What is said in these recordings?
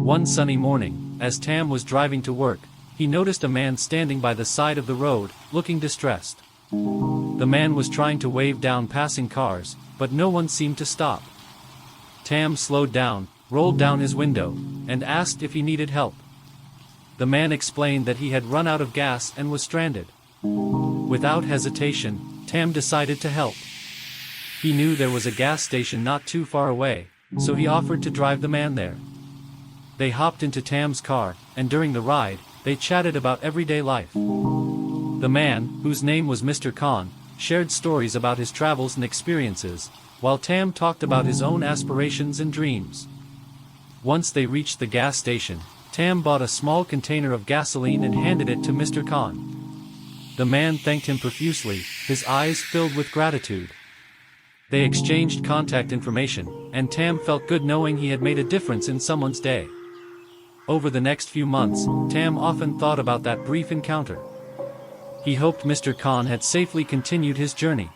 One sunny morning, as Tam was driving to work, he noticed a man standing by the side of the road, looking distressed. The man was trying to wave down passing cars, but no one seemed to stop. Tam slowed down, rolled down his window, and asked if he needed help. The man explained that he had run out of gas and was stranded. Without hesitation, Tam decided to help. He knew there was a gas station not too far away, so he offered to drive the man there. They hopped into Tam's car, and during the ride, they chatted about everyday life. The man, whose name was Mr. Khan, shared stories about his travels and experiences, while Tam talked about his own aspirations and dreams. Once they reached the gas station, Tam bought a small container of gasoline and handed it to Mr. Khan. The man thanked him profusely, his eyes filled with gratitude. They exchanged contact information, and Tam felt good knowing he had made a difference in someone's day. Over the next few months, Tam often thought about that brief encounter. He hoped Mr. Khan had safely continued his journey.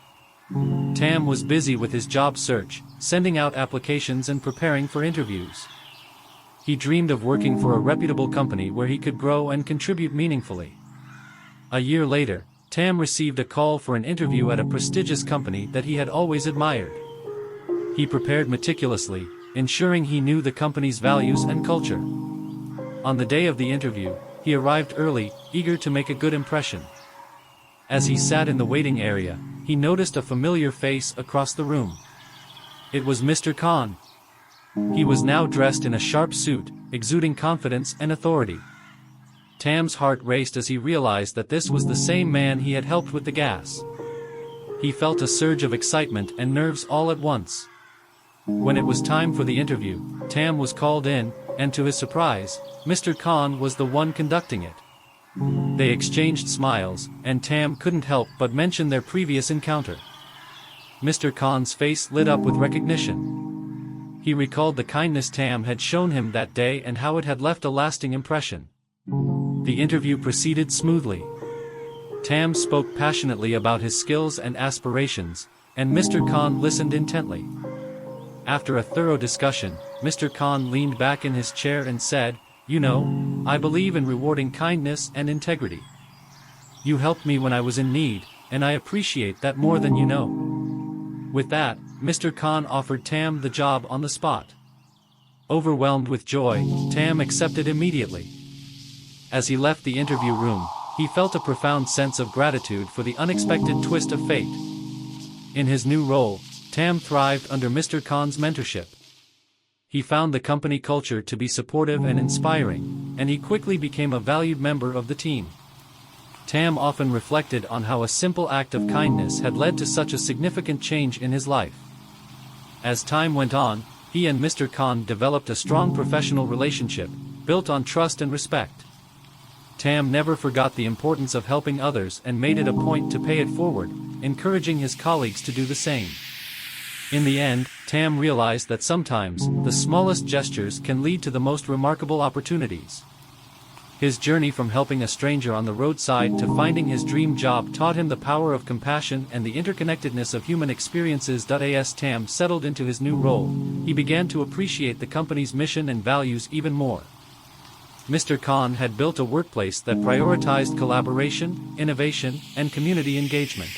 Tam was busy with his job search, sending out applications and preparing for interviews. He dreamed of working for a reputable company where he could grow and contribute meaningfully. A year later, Tam received a call for an interview at a prestigious company that he had always admired. He prepared meticulously, ensuring he knew the company's values and culture. On the day of the interview, he arrived early, eager to make a good impression. As he sat in the waiting area, he noticed a familiar face across the room. It was Mr. Khan. He was now dressed in a sharp suit, exuding confidence and authority. Tam's heart raced as he realized that this was the same man he had helped with the gas. He felt a surge of excitement and nerves all at once. When it was time for the interview, Tam was called in, and to his surprise, Mr. Khan was the one conducting it. They exchanged smiles, and Tam couldn't help but mention their previous encounter. Mr. Khan's face lit up with recognition. He recalled the kindness Tam had shown him that day and how it had left a lasting impression. The interview proceeded smoothly. Tam spoke passionately about his skills and aspirations, and Mr. Khan listened intently. After a thorough discussion, Mr. Khan leaned back in his chair and said, "You know, I believe in rewarding kindness and integrity. You helped me when I was in need, and I appreciate that more than you know." With that, Mr. Khan offered Tam the job on the spot. Overwhelmed with joy, Tam accepted immediately. As he left the interview room, he felt a profound sense of gratitude for the unexpected twist of fate. In his new role, Tam thrived under Mr. Khan's mentorship. He found the company culture to be supportive and inspiring, and he quickly became a valued member of the team. Tam often reflected on how a simple act of kindness had led to such a significant change in his life. As time went on, he and Mr. Khan developed a strong professional relationship, built on trust and respect. Tam never forgot the importance of helping others and made it a point to pay it forward, encouraging his colleagues to do the same. In the end, Tam realized that sometimes, the smallest gestures can lead to the most remarkable opportunities. His journey from helping a stranger on the roadside to finding his dream job taught him the power of compassion and the interconnectedness of human experiences. As Tam settled into his new role, he began to appreciate the company's mission and values even more. Mr. Khan had built a workplace that prioritized collaboration, innovation, and community engagement.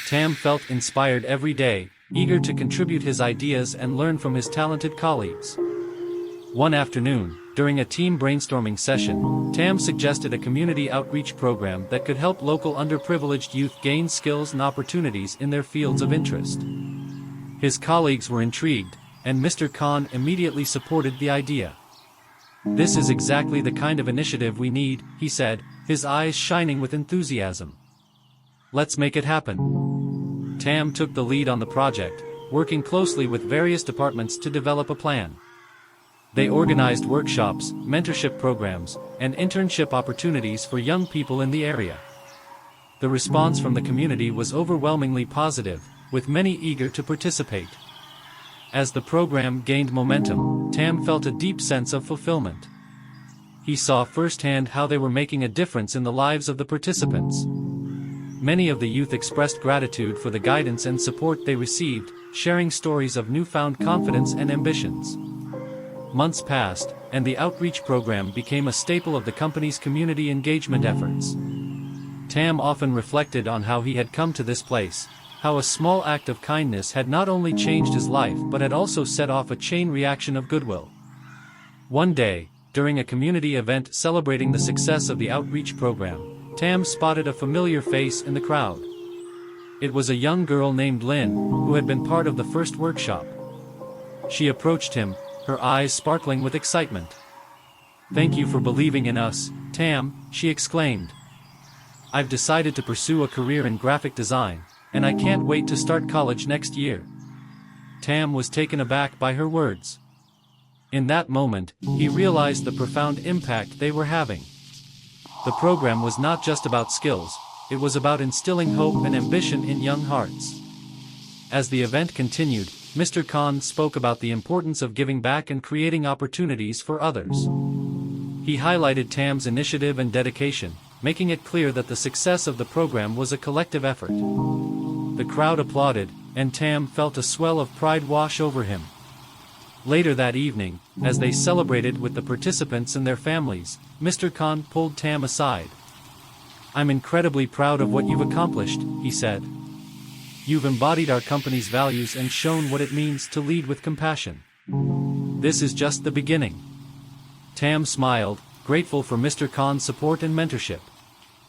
Tam felt inspired every day, eager to contribute his ideas and learn from his talented colleagues. One afternoon, during a team brainstorming session, Tam suggested a community outreach program that could help local underprivileged youth gain skills and opportunities in their fields of interest. His colleagues were intrigued, and Mr. Khan immediately supported the idea. "This is exactly the kind of initiative we need," he said, his eyes shining with enthusiasm. "Let's make it happen." Tam took the lead on the project, working closely with various departments to develop a plan. They organized workshops, mentorship programs, and internship opportunities for young people in the area. The response from the community was overwhelmingly positive, with many eager to participate. As the program gained momentum, Tam felt a deep sense of fulfillment. He saw firsthand how they were making a difference in the lives of the participants. Many of the youth expressed gratitude for the guidance and support they received, sharing stories of newfound confidence and ambitions. months passed, and the outreach program became a staple of the company's community engagement efforts. Tam often reflected on how he had come to this place, how a small act of kindness had not only changed his life but had also set off a chain reaction of goodwill. One day, during a community event celebrating the success of the outreach program, Tam spotted a familiar face in the crowd. It was a young girl named Lynn, who had been part of the first workshop. She approached him, her eyes sparkling with excitement. "Thank you for believing in us, Tam," she exclaimed. "I've decided to pursue a career in graphic design, and I can't wait to start college next year." Tam was taken aback by her words. In that moment, he realized the profound impact they were having. The program was not just about skills, it was about instilling hope and ambition in young hearts. As the event continued, Mr. Khan spoke about the importance of giving back and creating opportunities for others. He highlighted Tam's initiative and dedication, making it clear that the success of the program was a collective effort. The crowd applauded, and Tam felt a swell of pride wash over him. Later that evening, as they celebrated with the participants and their families, Mr. Khan pulled Tam aside. "I'm incredibly proud of what you've accomplished," he said. "You've embodied our company's values and shown what it means to lead with compassion. This is just the beginning." Tam smiled, grateful for Mr. Khan's support and mentorship.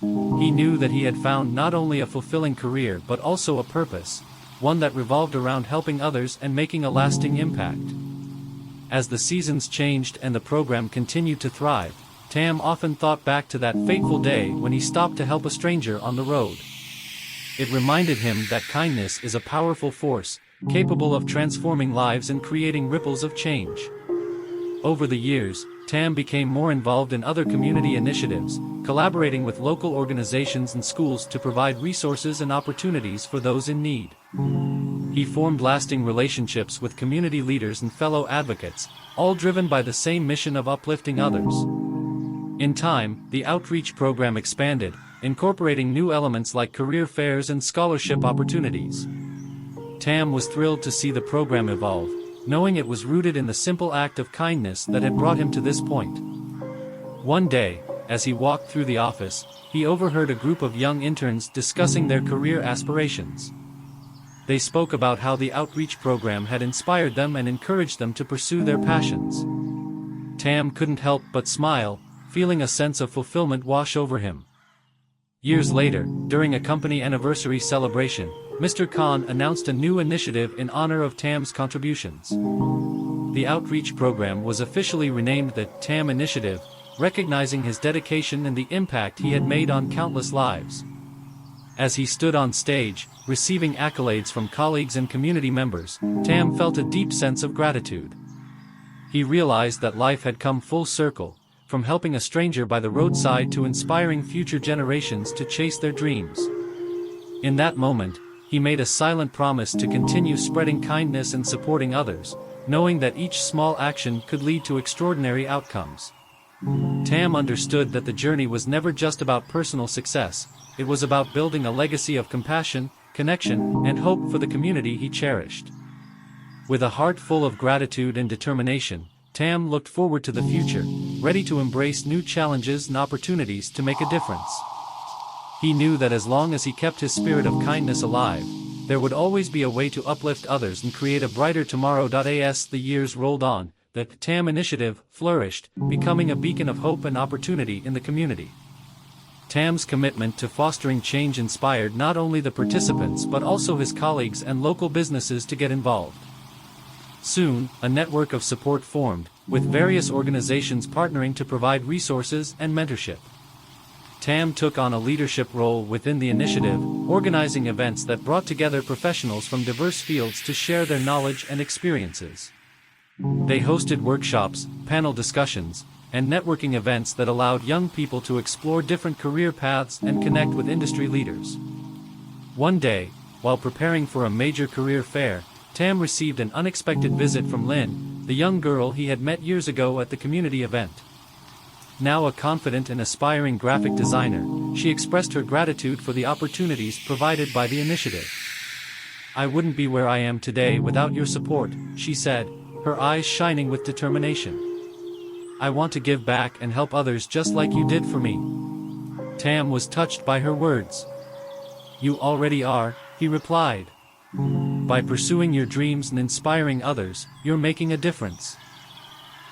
He knew that he had found not only a fulfilling career but also a purpose, one that revolved around helping others and making a lasting impact. As the seasons changed and the program continued to thrive, Tam often thought back to that fateful day when he stopped to help a stranger on the road. It reminded him that kindness is a powerful force, capable of transforming lives and creating ripples of change. Over the years, Tam became more involved in other community initiatives, collaborating with local organizations and schools to provide resources and opportunities for those in need. He formed lasting relationships with community leaders and fellow advocates, all driven by the same mission of uplifting others. In time, the outreach program expanded, incorporating new elements like career fairs and scholarship opportunities. Tam was thrilled to see the program evolve, knowing it was rooted in the simple act of kindness that had brought him to this point. One day, as he walked through the office, he overheard a group of young interns discussing their career aspirations. They spoke about how the outreach program had inspired them and encouraged them to pursue their passions. Tam couldn't help but smile, feeling a sense of fulfillment wash over him. Years later, during a company anniversary celebration, Mr. Khan announced a new initiative in honor of Tam's contributions. The outreach program was officially renamed the Tam Initiative, recognizing his dedication and the impact he had made on countless lives. As he stood on stage, receiving accolades from colleagues and community members, Tam felt a deep sense of gratitude. He realized that life had come full circle, from helping a stranger by the roadside to inspiring future generations to chase their dreams. In that moment, he made a silent promise to continue spreading kindness and supporting others, knowing that each small action could lead to extraordinary outcomes. Tam understood that the journey was never just about personal success, it was about building a legacy of compassion, connection, and hope for the community he cherished. With a heart full of gratitude and determination, Tam looked forward to the future, ready to embrace new challenges and opportunities to make a difference. He knew that as long as he kept his spirit of kindness alive, there would always be a way to uplift others and create a brighter tomorrow. As the years rolled on, the Tam Initiative flourished, becoming a beacon of hope and opportunity in the community. Tam's commitment to fostering change inspired not only the participants but also his colleagues and local businesses to get involved. Soon, a network of support formed, with various organizations partnering to provide resources and mentorship. Tam took on a leadership role within the initiative, organizing events that brought together professionals from diverse fields to share their knowledge and experiences. They hosted workshops, panel discussions, and networking events that allowed young people to explore different career paths and connect with industry leaders. One day, while preparing for a major career fair, Tam received an unexpected visit from Lynn, the young girl he had met years ago at the community event. Now a confident and aspiring graphic designer, she expressed her gratitude for the opportunities provided by the initiative. "I wouldn't be where I am today without your support," she said, her eyes shining with determination. "I want to give back and help others just like you did for me." Tam was touched by her words. "You already are," he replied. "By pursuing your dreams and inspiring others, you're making a difference."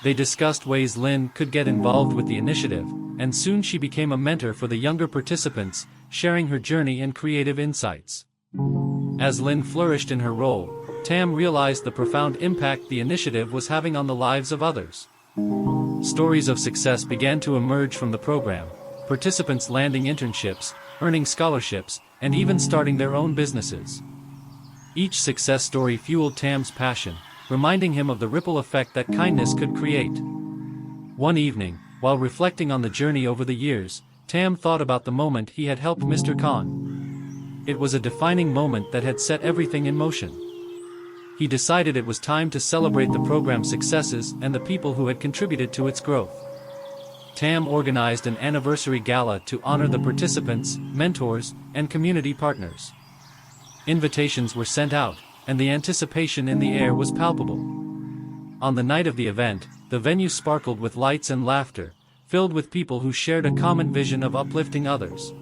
They discussed ways Lynn could get involved with the initiative, and soon she became a mentor for the younger participants, sharing her journey and creative insights. As Lynn flourished in her role, Tam realized the profound impact the initiative was having on the lives of others. Stories of success began to emerge from the program, participants landing internships, earning scholarships, and even starting their own businesses. Each success story fueled Tam's passion, reminding him of the ripple effect that kindness could create. One evening, while reflecting on the journey over the years, Tam thought about the moment he had helped Mr. Khan. It was a defining moment that had set everything in motion. He decided it was time to celebrate the program's successes and the people who had contributed to its growth. Tam organized an anniversary gala to honor the participants, mentors, and community partners. Invitations were sent out, and the anticipation in the air was palpable. On the night of the event, the venue sparkled with lights and laughter, filled with people who shared a common vision of uplifting others.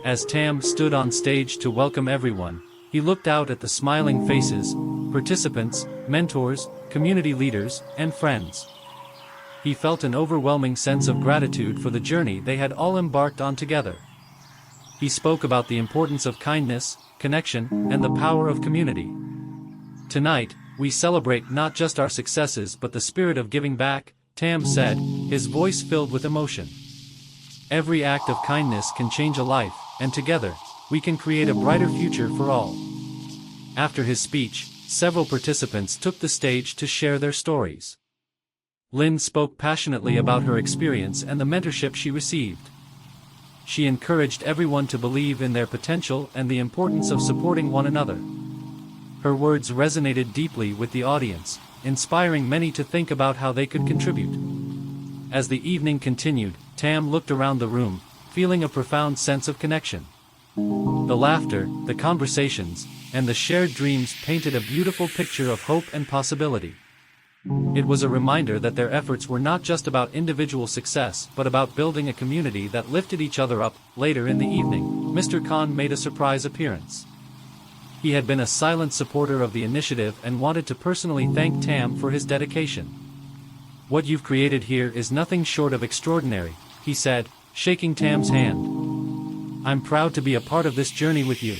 As Tam stood on stage to welcome everyone, he looked out at the smiling faces, participants, mentors, community leaders, and friends. He felt an overwhelming sense of gratitude for the journey they had all embarked on together. He spoke about the importance of kindness, connection, and the power of community. "Tonight, we celebrate not just our successes but the spirit of giving back," Tam said, his voice filled with emotion. "Every act of kindness can change a life, and together, we can create a brighter future for all." After his speech, several participants took the stage to share their stories. Lynn spoke passionately about her experience and the mentorship she received. She encouraged everyone to believe in their potential and the importance of supporting one another. Her words resonated deeply with the audience, inspiring many to think about how they could contribute. As the evening continued, Tam looked around the room, feeling a profound sense of connection. The laughter, the conversations, and the shared dreams painted a beautiful picture of hope and possibility. It was a reminder that their efforts were not just about individual success but about building a community that lifted each other up. Later in the evening, Mr. Khan made a surprise appearance. He had been a silent supporter of the initiative and wanted to personally thank Tam for his dedication. "What you've created here is nothing short of extraordinary," he said, shaking Tam's hand. "I'm proud to be a part of this journey with you."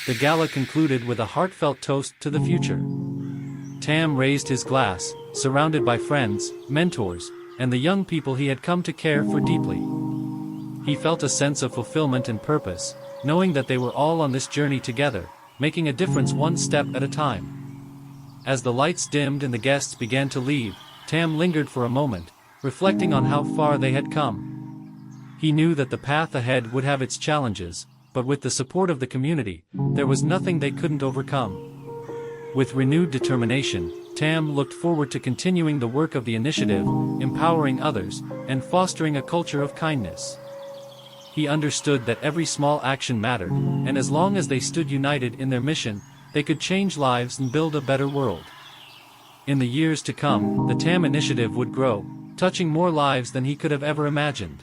The gala concluded with a heartfelt toast to the future. Tam raised his glass, surrounded by friends, mentors, and the young people he had come to care for deeply. He felt a sense of fulfillment and purpose, knowing that they were all on this journey together, making a difference one step at a time. As the lights dimmed and the guests began to leave, Tam lingered for a moment, reflecting on how far they had come. He knew that the path ahead would have its challenges, but with the support of the community, there was nothing they couldn't overcome. With renewed determination, Tam looked forward to continuing the work of the initiative, empowering others, and fostering a culture of kindness. He understood that every small action mattered, and as long as they stood united in their mission, they could change lives and build a better world. In the years to come, the Tam initiative would grow, touching more lives than he could have ever imagined.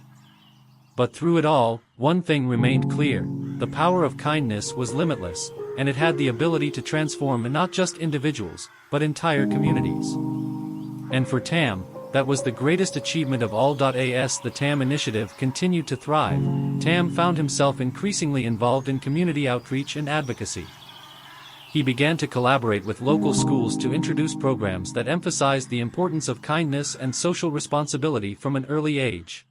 But through it all, one thing remained clear: the power of kindness was limitless, and it had the ability to transform not just individuals, but entire communities. And for Tam, that was the greatest achievement of all. As the Tam initiative continued to thrive, Tam found himself increasingly involved in community outreach and advocacy. He began to collaborate with local schools to introduce programs that emphasized the importance of kindness and social responsibility from an early age.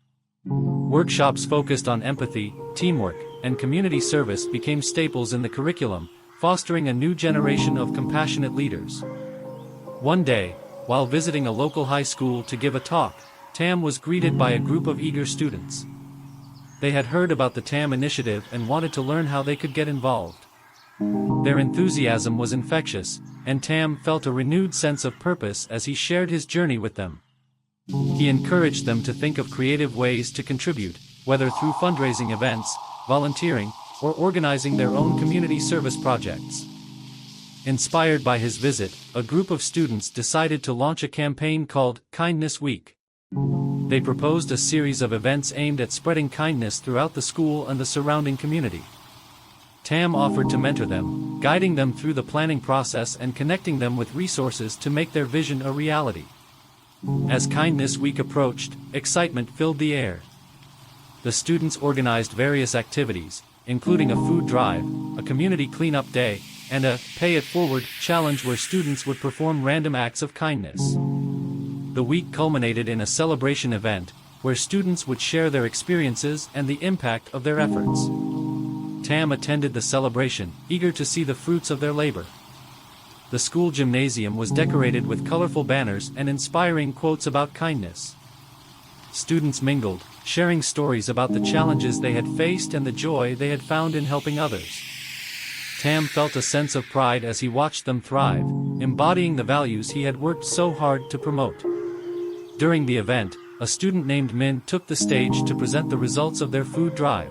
Workshops focused on empathy, teamwork, and community service became staples in the curriculum, fostering a new generation of compassionate leaders. One day, while visiting a local high school to give a talk, Tam was greeted by a group of eager students. They had heard about the Tam initiative and wanted to learn how they could get involved. Their enthusiasm was infectious, and Tam felt a renewed sense of purpose as he shared his journey with them. He encouraged them to think of creative ways to contribute, whether through fundraising events, volunteering, or organizing their own community service projects. Inspired by his visit, a group of students decided to launch a campaign called Kindness Week. They proposed a series of events aimed at spreading kindness throughout the school and the surrounding community. Tam offered to mentor them, guiding them through the planning process and connecting them with resources to make their vision a reality. As Kindness Week approached, excitement filled the air. The students organized various activities, including a food drive, a community cleanup day, and a Pay It Forward challenge where students would perform random acts of kindness. The week culminated in a celebration event, where students would share their experiences and the impact of their efforts. Tam attended the celebration, eager to see the fruits of their labor. The school gymnasium was decorated with colorful banners and inspiring quotes about kindness. Students mingled, sharing stories about the challenges they had faced and the joy they had found in helping others. Tam felt a sense of pride as he watched them thrive, embodying the values he had worked so hard to promote. During the event, a student named Min took the stage to present the results of their food drive.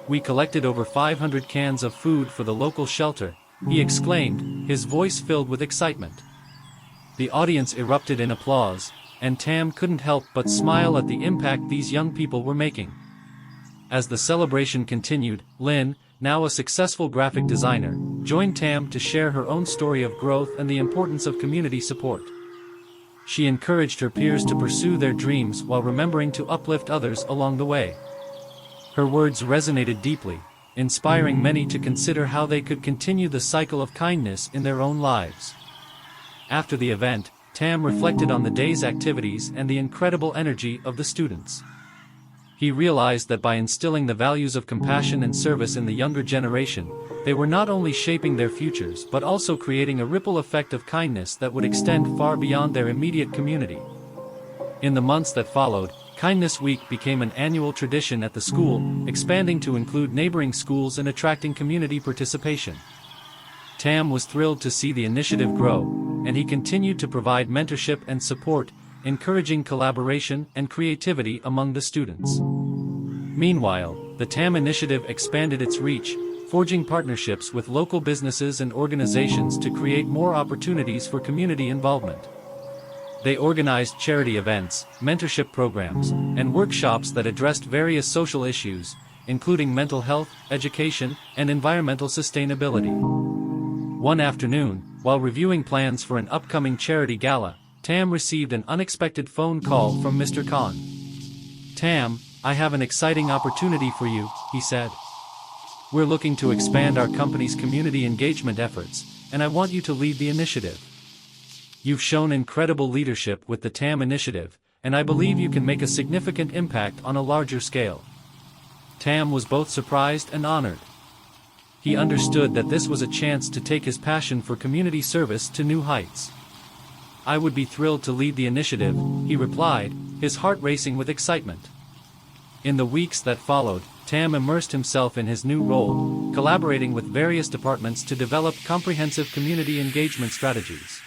"We collected over 500 cans of food for the local shelter," he exclaimed, his voice filled with excitement. The audience erupted in applause, and Tam couldn't help but smile at the impact these young people were making. As the celebration continued, Lynn, now a successful graphic designer, joined Tam to share her own story of growth and the importance of community support. She encouraged her peers to pursue their dreams while remembering to uplift others along the way. Her words resonated deeply, inspiring many to consider how they could continue the cycle of kindness in their own lives. After the event, Tam reflected on the day's activities and the incredible energy of the students. He realized that by instilling the values of compassion and service in the younger generation, they were not only shaping their futures but also creating a ripple effect of kindness that would extend far beyond their immediate community. In the months that followed, Kindness Week became an annual tradition at the school, expanding to include neighboring schools and attracting community participation. Tam was thrilled to see the initiative grow, and he continued to provide mentorship and support, encouraging collaboration and creativity among the students. Meanwhile, the Tam initiative expanded its reach, forging partnerships with local businesses and organizations to create more opportunities for community involvement. They organized charity events, mentorship programs, and workshops that addressed various social issues, including mental health, education, and environmental sustainability. One afternoon, while reviewing plans for an upcoming charity gala, Tam received an unexpected phone call from Mr. Khan. "Tam, I have an exciting opportunity for you," he said. "We're looking to expand our company's community engagement efforts, and I want you to lead the initiative. You've shown incredible leadership with the Tam initiative, and I believe you can make a significant impact on a larger scale." Tam was both surprised and honored. He understood that this was a chance to take his passion for community service to new heights. "I would be thrilled to lead the initiative," he replied, his heart racing with excitement. In the weeks that followed, Tam immersed himself in his new role, collaborating with various departments to develop comprehensive community engagement strategies.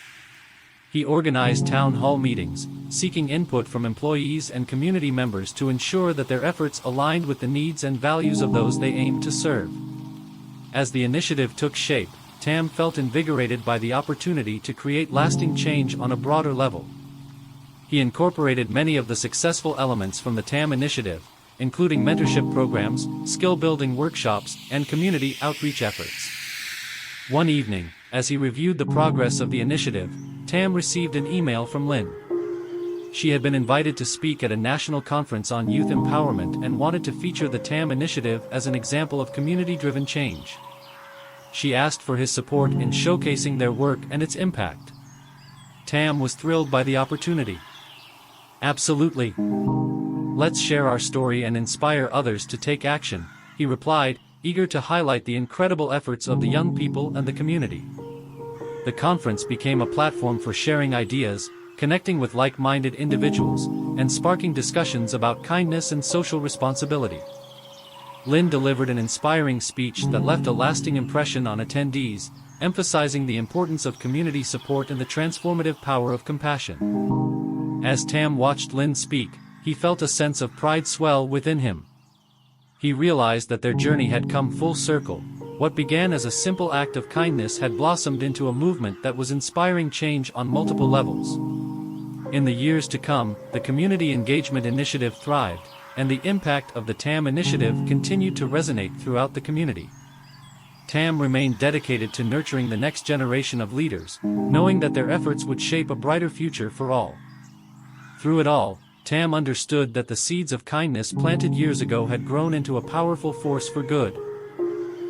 He organized town hall meetings, seeking input from employees and community members to ensure that their efforts aligned with the needs and values of those they aimed to serve. As the initiative took shape, Tam felt invigorated by the opportunity to create lasting change on a broader level. He incorporated many of the successful elements from the Tam initiative, including mentorship programs, skill-building workshops, and community outreach efforts. One evening, as he reviewed the progress of the initiative, Tam received an email from Lynn. She had been invited to speak at a national conference on youth empowerment and wanted to feature the Tam initiative as an example of community-driven change. She asked for his support in showcasing their work and its impact. Tam was thrilled by the opportunity. "Absolutely. Let's share our story and inspire others to take action," he replied, eager to highlight the incredible efforts of the young people and the community. The conference became a platform for sharing ideas, connecting with like-minded individuals, and sparking discussions about kindness and social responsibility. Lynn delivered an inspiring speech that left a lasting impression on attendees, emphasizing the importance of community support and the transformative power of compassion. As Tam watched Lynn speak, he felt a sense of pride swell within him. He realized that their journey had come full circle. What began as a simple act of kindness had blossomed into a movement that was inspiring change on multiple levels. In the years to come, the Community Engagement Initiative thrived, and the impact of the TAM initiative continued to resonate throughout the community. TAM remained dedicated to nurturing the next generation of leaders, knowing that their efforts would shape a brighter future for all. Through it all, TAM understood that the seeds of kindness planted years ago had grown into a powerful force for good.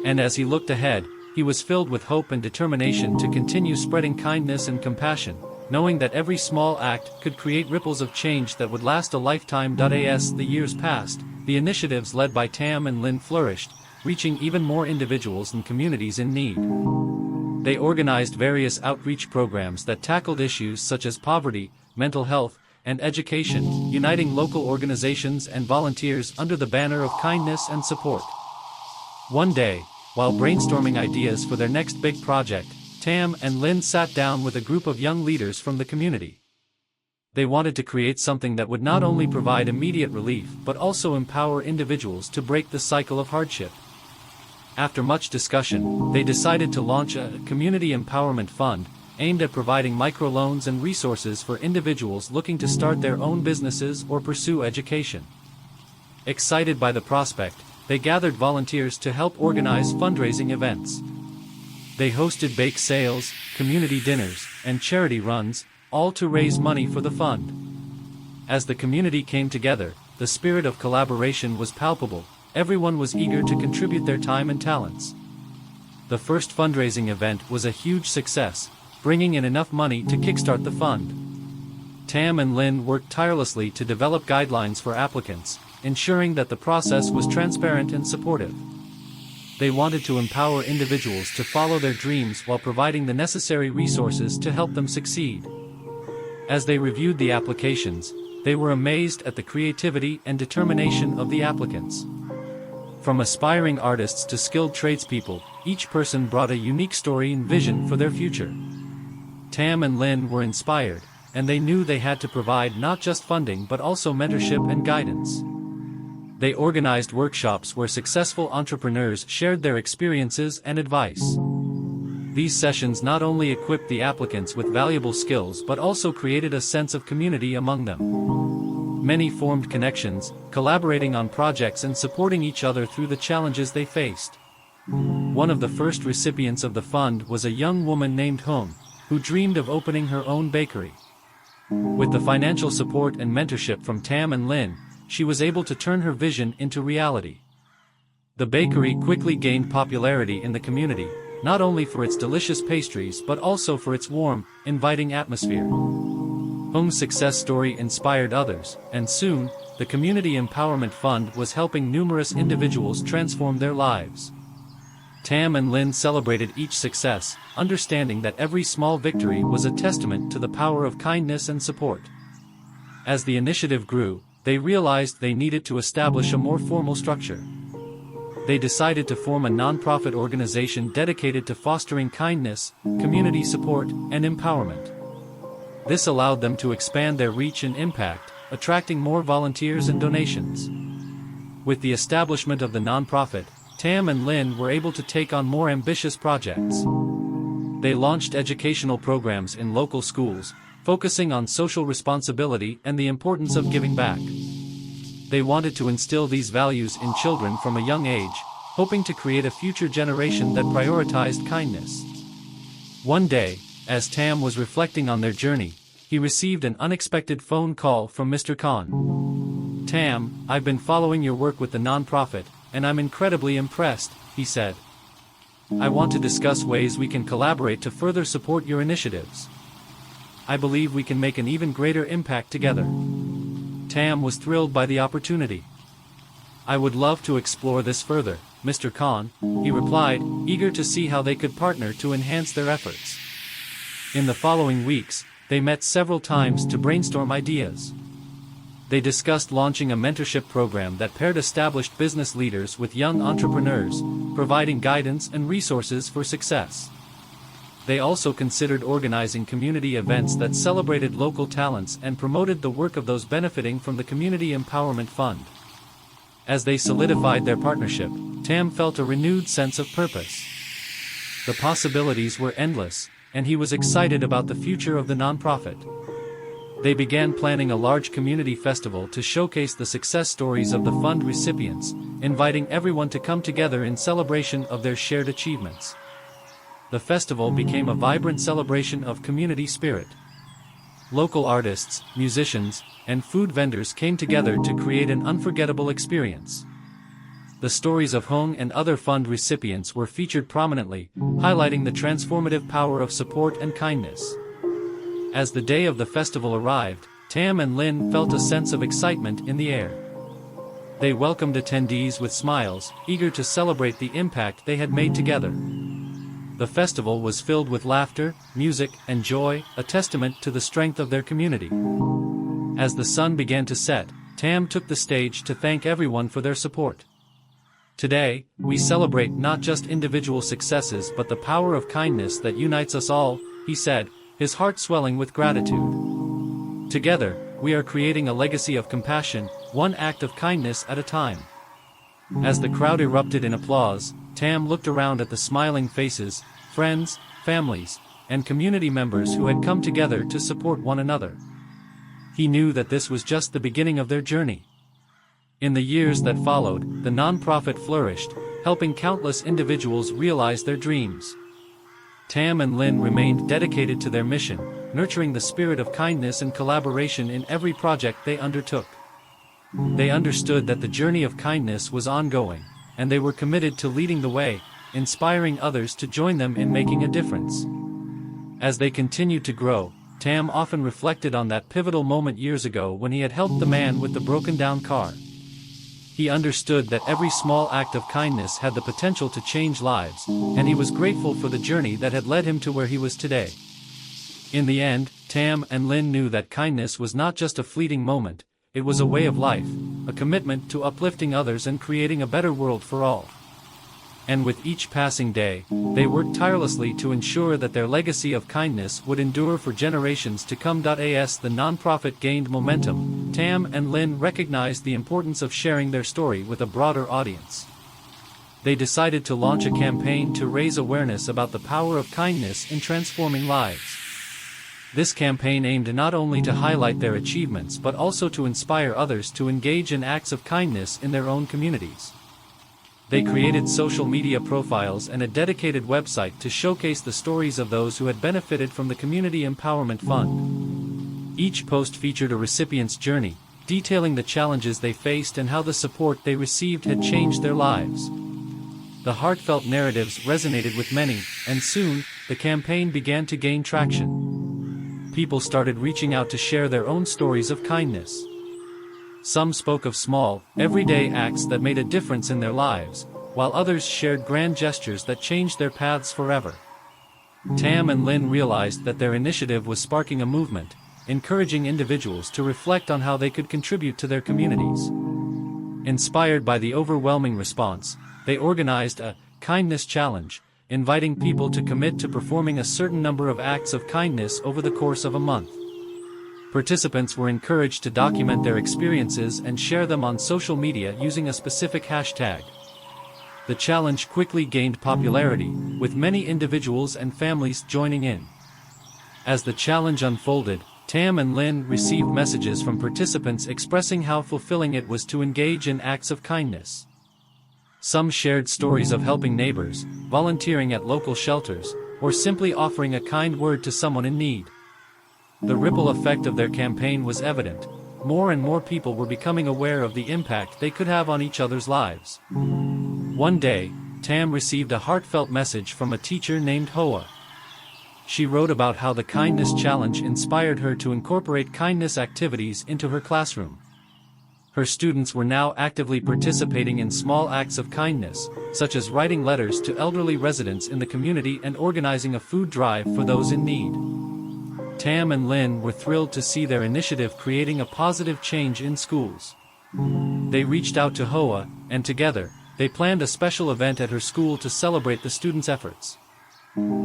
And as he looked ahead, he was filled with hope and determination to continue spreading kindness and compassion, knowing that every small act could create ripples of change that would last a lifetime. As the years passed, the initiatives led by TAM and Lynn flourished, reaching even more individuals and communities in need. They organized various outreach programs that tackled issues such as poverty, mental health, and education, uniting local organizations and volunteers under the banner of kindness and support. One day, while brainstorming ideas for their next big project, TAM and Lynn sat down with a group of young leaders from the community. They wanted to create something that would not only provide immediate relief but also empower individuals to break the cycle of hardship. After much discussion, they decided to launch a community empowerment fund, aimed at providing microloans and resources for individuals looking to start their own businesses or pursue education. Excited by the prospect, they gathered volunteers to help organize fundraising events. They hosted bake sales, community dinners, and charity runs, all to raise money for the fund. As the community came together, the spirit of collaboration was palpable. Everyone was eager to contribute their time and talents. The first fundraising event was a huge success, bringing in enough money to kickstart the fund. TAM and Lynn worked tirelessly to develop guidelines for applicants, ensuring that the process was transparent and supportive. They wanted to empower individuals to follow their dreams while providing the necessary resources to help them succeed. As they reviewed the applications, they were amazed at the creativity and determination of the applicants. From aspiring artists to skilled tradespeople, each person brought a unique story and vision for their future. TAM and Lynn were inspired, and they knew they had to provide not just funding but also mentorship and guidance. They organized workshops where successful entrepreneurs shared their experiences and advice. These sessions not only equipped the applicants with valuable skills but also created a sense of community among them. Many formed connections, collaborating on projects and supporting each other through the challenges they faced. One of the first recipients of the fund was a young woman named Hung, who dreamed of opening her own bakery. With the financial support and mentorship from TAM and Lynn, she was able to turn her vision into reality. The bakery quickly gained popularity in the community, not only for its delicious pastries but also for its warm, inviting atmosphere. Hung's success story inspired others, and soon, the Community Empowerment Fund was helping numerous individuals transform their lives. TAM and Lynn celebrated each success, understanding that every small victory was a testament to the power of kindness and support. As the initiative grew, they realized they needed to establish a more formal structure. They decided to form a nonprofit organization dedicated to fostering kindness, community support, and empowerment. This allowed them to expand their reach and impact, attracting more volunteers and donations. With the establishment of the nonprofit, TAM and Lynn were able to take on more ambitious projects. They launched educational programs in local schools, focusing on social responsibility and the importance of giving back. They wanted to instill these values in children from a young age, hoping to create a future generation that prioritized kindness. One day, as TAM was reflecting on their journey, he received an unexpected phone call from Mr. Khan. "TAM, I've been following your work with the nonprofit, and I'm incredibly impressed," he said. "I want to discuss ways we can collaborate to further support your initiatives. I believe we can make an even greater impact together." TAM was thrilled by the opportunity. "I would love to explore this further, Mr. Khan," he replied, eager to see how they could partner to enhance their efforts. In the following weeks, they met several times to brainstorm ideas. They discussed launching a mentorship program that paired established business leaders with young entrepreneurs, providing guidance and resources for success. They also considered organizing community events that celebrated local talents and promoted the work of those benefiting from the Community Empowerment Fund. As they solidified their partnership, Tam felt a renewed sense of purpose. The possibilities were endless, and he was excited about the future of the nonprofit. They began planning a large community festival to showcase the success stories of the fund recipients, inviting everyone to come together in celebration of their shared achievements. The festival became a vibrant celebration of community spirit. Local artists, musicians, and food vendors came together to create an unforgettable experience. The stories of Hung and other fund recipients were featured prominently, highlighting the transformative power of support and kindness. As the day of the festival arrived, Tam and Lin felt a sense of excitement in the air. They welcomed attendees with smiles, eager to celebrate the impact they had made together. The festival was filled with laughter, music, and joy, a testament to the strength of their community. As the sun began to set, Tam took the stage to thank everyone for their support. Today, we celebrate not just individual successes but the power of kindness that unites us all, he said, his heart swelling with gratitude. Together, we are creating a legacy of compassion, one act of kindness at a time. As the crowd erupted in applause, Tam looked around at the smiling faces, friends, families, and community members who had come together to support one another. He knew that this was just the beginning of their journey. In the years that followed, the nonprofit flourished, helping countless individuals realize their dreams. Tam and Lin remained dedicated to their mission, nurturing the spirit of kindness and collaboration in every project they undertook. They understood that the journey of kindness was ongoing, and they were committed to leading the way, inspiring others to join them in making a difference. As they continued to grow, Tam often reflected on that pivotal moment years ago when he had helped the man with the broken-down car. He understood that every small act of kindness had the potential to change lives, and he was grateful for the journey that had led him to where he was today. In the end, Tam and Lin knew that kindness was not just a fleeting moment, it was a way of life, a commitment to uplifting others and creating a better world for all. And with each passing day, they worked tirelessly to ensure that their legacy of kindness would endure for generations to come. As the nonprofit gained momentum, Tam and Lin recognized the importance of sharing their story with a broader audience. They decided to launch a campaign to raise awareness about the power of kindness in transforming lives. This campaign aimed not only to highlight their achievements but also to inspire others to engage in acts of kindness in their own communities. They created social media profiles and a dedicated website to showcase the stories of those who had benefited from the Community Empowerment Fund. Each post featured a recipient's journey, detailing the challenges they faced and how the support they received had changed their lives. The heartfelt narratives resonated with many, and soon, the campaign began to gain traction. People started reaching out to share their own stories of kindness. Some spoke of small, everyday acts that made a difference in their lives, while others shared grand gestures that changed their paths forever. Tam and Lin realized that their initiative was sparking a movement, encouraging individuals to reflect on how they could contribute to their communities. Inspired by the overwhelming response, they organized a kindness challenge, inviting people to commit to performing a certain number of acts of kindness over the course of a month. Participants were encouraged to document their experiences and share them on social media using a specific hashtag. The challenge quickly gained popularity, with many individuals and families joining in. As the challenge unfolded, Tam and Lin received messages from participants expressing how fulfilling it was to engage in acts of kindness. Some shared stories of helping neighbors, volunteering at local shelters, or simply offering a kind word to someone in need. The ripple effect of their campaign was evident. More and more people were becoming aware of the impact they could have on each other's lives. One day, Tam received a heartfelt message from a teacher named Hoa. She wrote about how the Kindness Challenge inspired her to incorporate kindness activities into her classroom. Her students were now actively participating in small acts of kindness, such as writing letters to elderly residents in the community and organizing a food drive for those in need. Tam and Lin were thrilled to see their initiative creating a positive change in schools. They reached out to Hoa, and together, they planned a special event at her school to celebrate the students' efforts.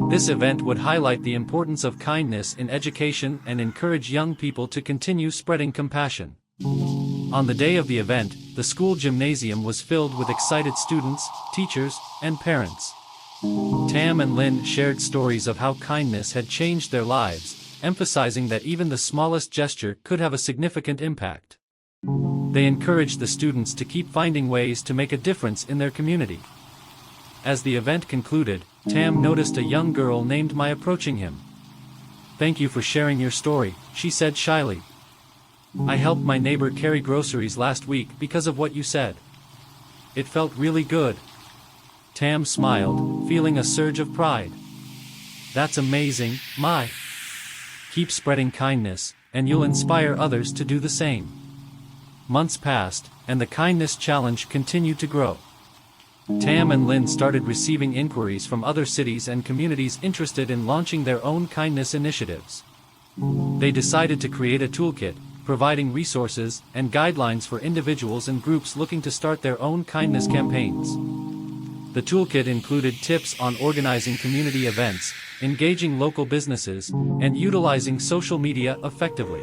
This event would highlight the importance of kindness in education and encourage young people to continue spreading compassion. On the day of the event, the school gymnasium was filled with excited students, teachers, and parents. Tam and Lynn shared stories of how kindness had changed their lives, emphasizing that even the smallest gesture could have a significant impact. They encouraged the students to keep finding ways to make a difference in their community. As the event concluded, Tam noticed a young girl named Mai approaching him. "Thank you for sharing your story," she said shyly. "I helped my neighbor carry groceries last week because of what you said. It felt really good." Tam smiled, feeling a surge of pride. "That's amazing, Mai. Keep spreading kindness, and you'll inspire others to do the same." Months passed, and the kindness challenge continued to grow. Tam and Lynn started receiving inquiries from other cities and communities interested in launching their own kindness initiatives. They decided to create a toolkit, providing resources and guidelines for individuals and groups looking to start their own kindness campaigns. The toolkit included tips on organizing community events, engaging local businesses, and utilizing social media effectively.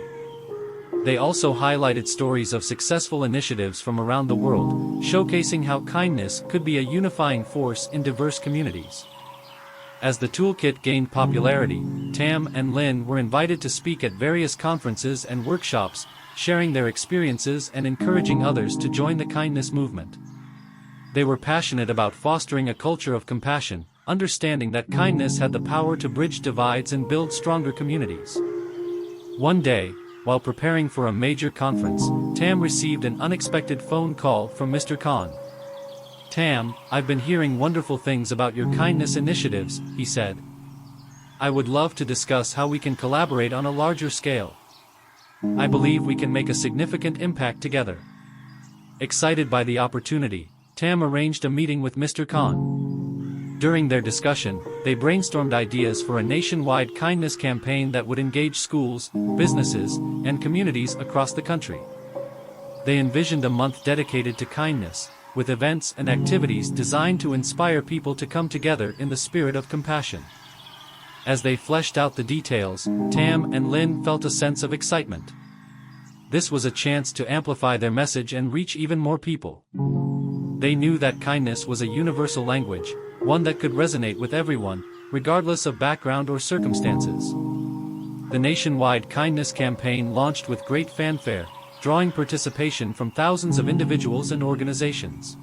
They also highlighted stories of successful initiatives from around the world, showcasing how kindness could be a unifying force in diverse communities. As the toolkit gained popularity, Tam and Lynn were invited to speak at various conferences and workshops, sharing their experiences and encouraging others to join the kindness movement. They were passionate about fostering a culture of compassion, understanding that kindness had the power to bridge divides and build stronger communities. One day, while preparing for a major conference, Tam received an unexpected phone call from Mr. Khan. "Tam, I've been hearing wonderful things about your kindness initiatives," he said. "I would love to discuss how we can collaborate on a larger scale. I believe we can make a significant impact together." Excited by the opportunity, Tam arranged a meeting with Mr. Khan. During their discussion, they brainstormed ideas for a nationwide kindness campaign that would engage schools, businesses, and communities across the country. They envisioned a month dedicated to kindness, with events and activities designed to inspire people to come together in the spirit of compassion. As they fleshed out the details, Tam and Lynn felt a sense of excitement. This was a chance to amplify their message and reach even more people. They knew that kindness was a universal language, one that could resonate with everyone, regardless of background or circumstances. The nationwide kindness campaign launched with great fanfare, drawing participation from thousands of individuals and organizations.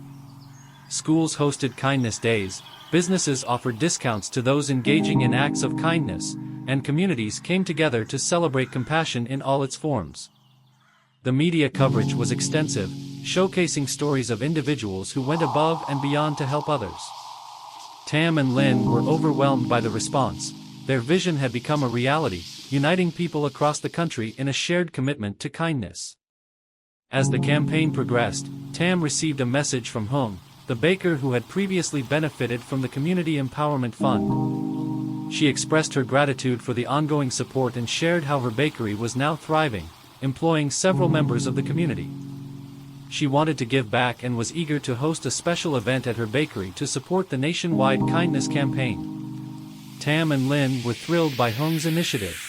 Schools hosted kindness days, businesses offered discounts to those engaging in acts of kindness, and communities came together to celebrate compassion in all its forms. The media coverage was extensive, showcasing stories of individuals who went above and beyond to help others. Tam and Lynn were overwhelmed by the response. Their vision had become a reality, uniting people across the country in a shared commitment to kindness. As the campaign progressed, Tam received a message from Hung, the baker who had previously benefited from the Community Empowerment Fund. She expressed her gratitude for the ongoing support and shared how her bakery was now thriving, employing several members of the community. She wanted to give back and was eager to host a special event at her bakery to support the nationwide kindness campaign. Tam and Lynn were thrilled by Hung's initiative.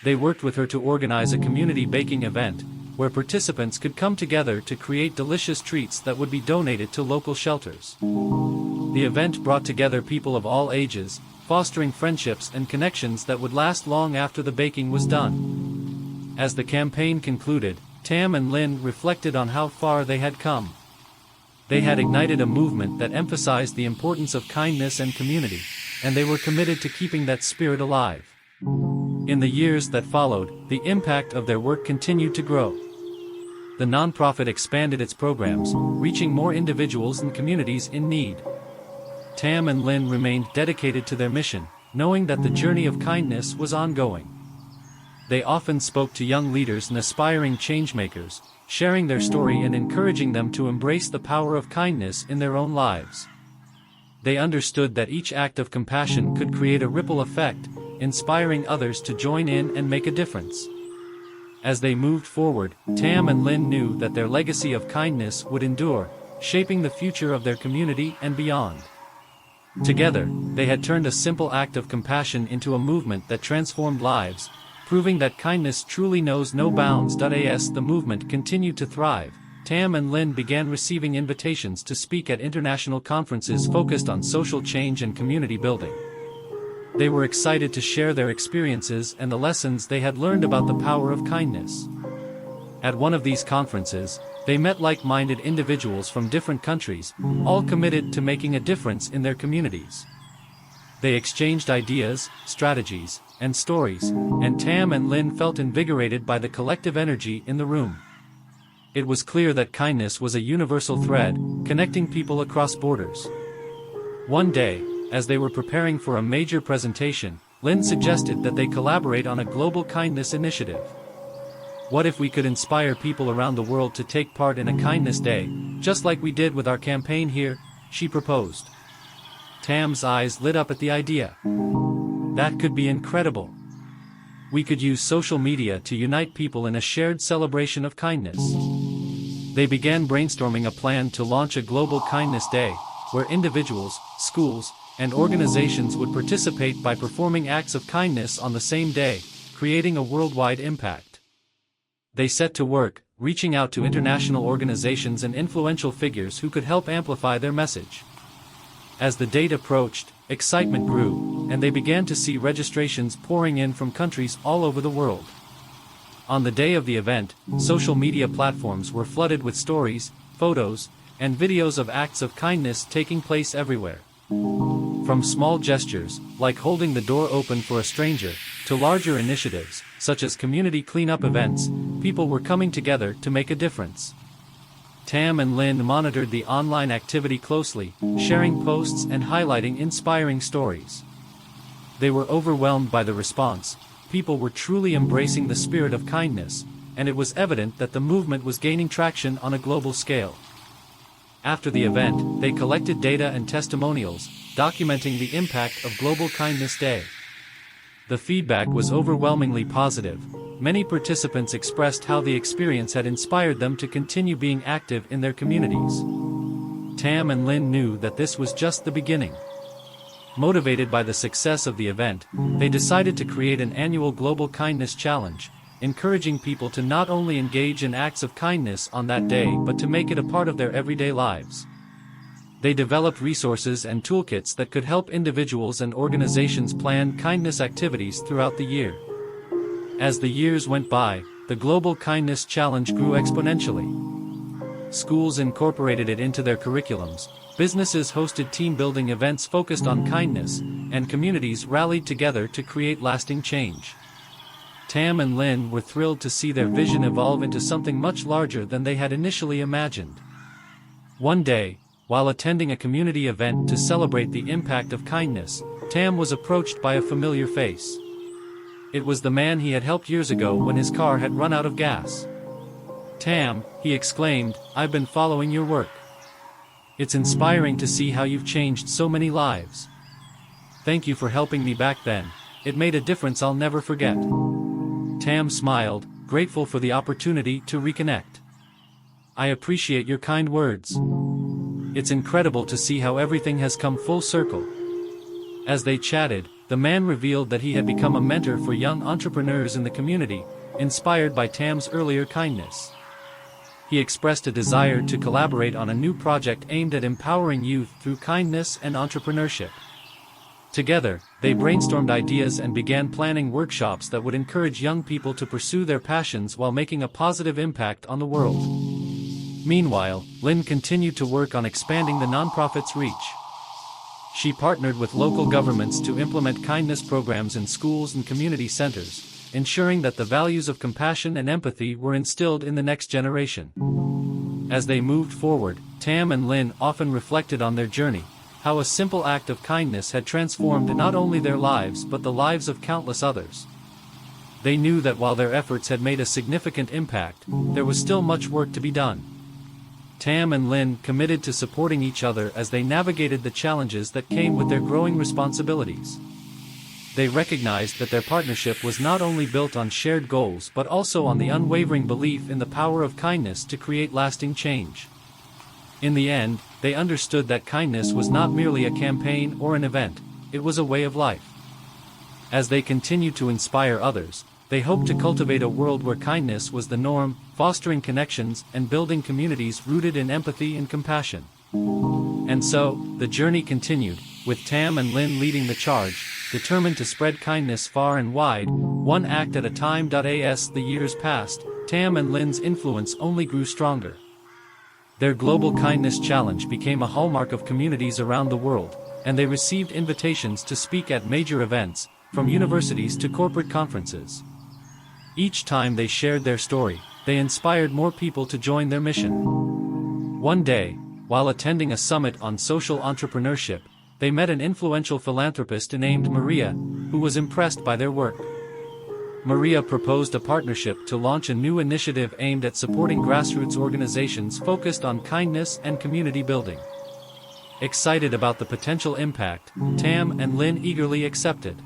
They worked with her to organize a community baking event, where participants could come together to create delicious treats that would be donated to local shelters. The event brought together people of all ages, fostering friendships and connections that would last long after the baking was done. As the campaign concluded, Tam and Lynn reflected on how far they had come. They had ignited a movement that emphasized the importance of kindness and community, and they were committed to keeping that spirit alive. In the years that followed, the impact of their work continued to grow. The nonprofit expanded its programs, reaching more individuals and communities in need. Tam and Lynn remained dedicated to their mission, knowing that the journey of kindness was ongoing. They often spoke to young leaders and aspiring changemakers, sharing their story and encouraging them to embrace the power of kindness in their own lives. They understood that each act of compassion could create a ripple effect, inspiring others to join in and make a difference. As they moved forward, Tam and Lynn knew that their legacy of kindness would endure, shaping the future of their community and beyond. Together, they had turned a simple act of compassion into a movement that transformed lives, proving that kindness truly knows no bounds. As the movement continued to thrive, Tam and Lin began receiving invitations to speak at international conferences focused on social change and community building. They were excited to share their experiences and the lessons they had learned about the power of kindness. At one of these conferences, they met like-minded individuals from different countries, all committed to making a difference in their communities. They exchanged ideas, strategies, and stories, and Tam and Lin felt invigorated by the collective energy in the room. It was clear that kindness was a universal thread, connecting people across borders. One day, as they were preparing for a major presentation, Lin suggested that they collaborate on a global kindness initiative. What if we could inspire people around the world to take part in a kindness day, just like we did with our campaign here? She proposed. Tam's eyes lit up at the idea. That could be incredible. We could use social media to unite people in a shared celebration of kindness. They began brainstorming a plan to launch a global kindness day, where individuals, schools, and organizations would participate by performing acts of kindness on the same day, creating a worldwide impact. They set to work, reaching out to international organizations and influential figures who could help amplify their message. As the date approached, excitement grew, and they began to see registrations pouring in from countries all over the world. On the day of the event, social media platforms were flooded with stories, photos, and videos of acts of kindness taking place everywhere. From small gestures, like holding the door open for a stranger, to larger initiatives, such as community cleanup events, people were coming together to make a difference. Tam and Lin monitored the online activity closely, sharing posts and highlighting inspiring stories. They were overwhelmed by the response. People were truly embracing the spirit of kindness, and it was evident that the movement was gaining traction on a global scale. After the event, they collected data and testimonials, documenting the impact of Global Kindness Day. The feedback was overwhelmingly positive. Many participants expressed how the experience had inspired them to continue being active in their communities. Tam and Lin knew that this was just the beginning. Motivated by the success of the event, they decided to create an annual Global Kindness Challenge, encouraging people to not only engage in acts of kindness on that day but to make it a part of their everyday lives. They developed resources and toolkits that could help individuals and organizations plan kindness activities throughout the year. As the years went by, the Global Kindness Challenge grew exponentially. Schools incorporated it into their curriculums, businesses hosted team-building events focused on kindness, and communities rallied together to create lasting change. Tam and Lin were thrilled to see their vision evolve into something much larger than they had initially imagined. One day, while attending a community event to celebrate the impact of kindness, Tam was approached by a familiar face. It was the man he had helped years ago when his car had run out of gas. "Tam," he exclaimed, "I've been following your work. It's inspiring to see how you've changed so many lives. Thank you for helping me back then. It made a difference I'll never forget." Tam smiled, grateful for the opportunity to reconnect. "I appreciate your kind words. It's incredible to see how everything has come full circle." As they chatted, the man revealed that he had become a mentor for young entrepreneurs in the community, inspired by Tam's earlier kindness. He expressed a desire to collaborate on a new project aimed at empowering youth through kindness and entrepreneurship. Together, they brainstormed ideas and began planning workshops that would encourage young people to pursue their passions while making a positive impact on the world. Meanwhile, Lin continued to work on expanding the nonprofit's reach. She partnered with local governments to implement kindness programs in schools and community centers, ensuring that the values of compassion and empathy were instilled in the next generation. As they moved forward, Tam and Lin often reflected on their journey, how a simple act of kindness had transformed not only their lives but the lives of countless others. They knew that while their efforts had made a significant impact, there was still much work to be done. Tam and Lin committed to supporting each other as they navigated the challenges that came with their growing responsibilities. They recognized that their partnership was not only built on shared goals but also on the unwavering belief in the power of kindness to create lasting change. In the end, they understood that kindness was not merely a campaign or an event, it was a way of life. As they continued to inspire others, they hoped to cultivate a world where kindness was the norm, fostering connections and building communities rooted in empathy and compassion. And so, the journey continued, with Tam and Lin leading the charge, determined to spread kindness far and wide, one act at a time. As the years passed, Tam and Lin's influence only grew stronger. Their global kindness challenge became a hallmark of communities around the world, and they received invitations to speak at major events, from universities to corporate conferences. Each time they shared their story, they inspired more people to join their mission. One day, while attending a summit on social entrepreneurship, they met an influential philanthropist named Maria, who was impressed by their work. Maria proposed a partnership to launch a new initiative aimed at supporting grassroots organizations focused on kindness and community building. Excited about the potential impact, Tam and Lin eagerly accepted.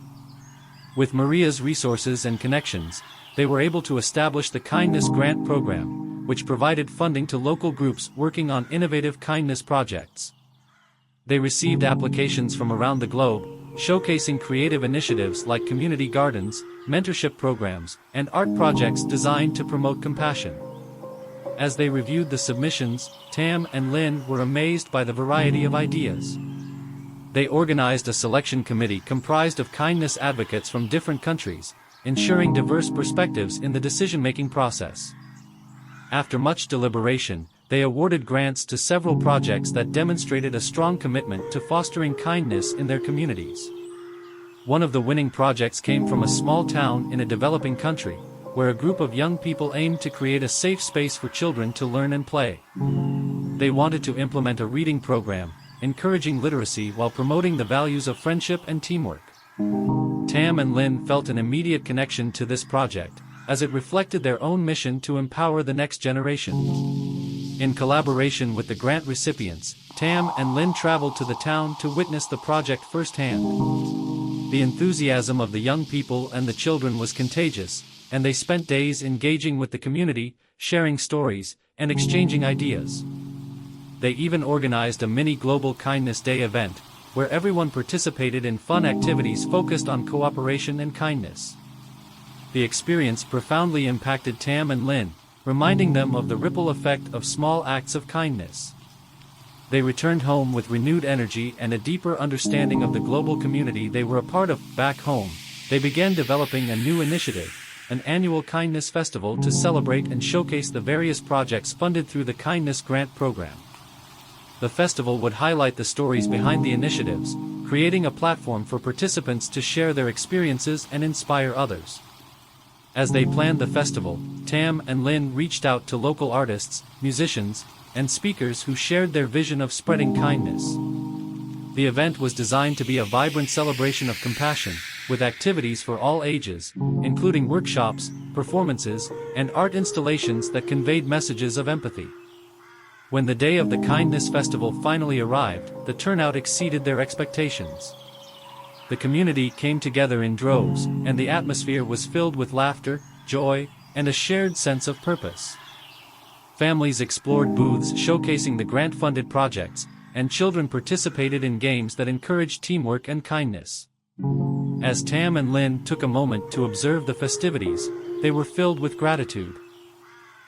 With Maria's resources and connections, they were able to establish the Kindness Grant Program, which provided funding to local groups working on innovative kindness projects. They received applications from around the globe, showcasing creative initiatives like community gardens, mentorship programs, and art projects designed to promote compassion. As they reviewed the submissions, Tam and Lin were amazed by the variety of ideas. They organized a selection committee comprised of kindness advocates from different countries, ensuring diverse perspectives in the decision-making process. After much deliberation, they awarded grants to several projects that demonstrated a strong commitment to fostering kindness in their communities. One of the winning projects came from a small town in a developing country, where a group of young people aimed to create a safe space for children to learn and play. They wanted to implement a reading program, encouraging literacy while promoting the values of friendship and teamwork. Tam and Lin felt an immediate connection to this project, as it reflected their own mission to empower the next generation. In collaboration with the grant recipients, Tam and Lin traveled to the town to witness the project firsthand. The enthusiasm of the young people and the children was contagious, and they spent days engaging with the community, sharing stories, and exchanging ideas. They even organized a mini Global Kindness Day event, where everyone participated in fun activities focused on cooperation and kindness. The experience profoundly impacted Tam and Lin, reminding them of the ripple effect of small acts of kindness. They returned home with renewed energy and a deeper understanding of the global community they were a part of. Back home, they began developing a new initiative, an annual kindness festival to celebrate and showcase the various projects funded through the Kindness Grant Program. The festival would highlight the stories behind the initiatives, creating a platform for participants to share their experiences and inspire others. As they planned the festival, Tam and Lin reached out to local artists, musicians, and speakers who shared their vision of spreading kindness. The event was designed to be a vibrant celebration of compassion, with activities for all ages, including workshops, performances, and art installations that conveyed messages of empathy. When the day of the Kindness Festival finally arrived, the turnout exceeded their expectations. The community came together in droves, and the atmosphere was filled with laughter, joy, and a shared sense of purpose. Families explored booths showcasing the grant-funded projects, and children participated in games that encouraged teamwork and kindness. As Tam and Lin took a moment to observe the festivities, they were filled with gratitude.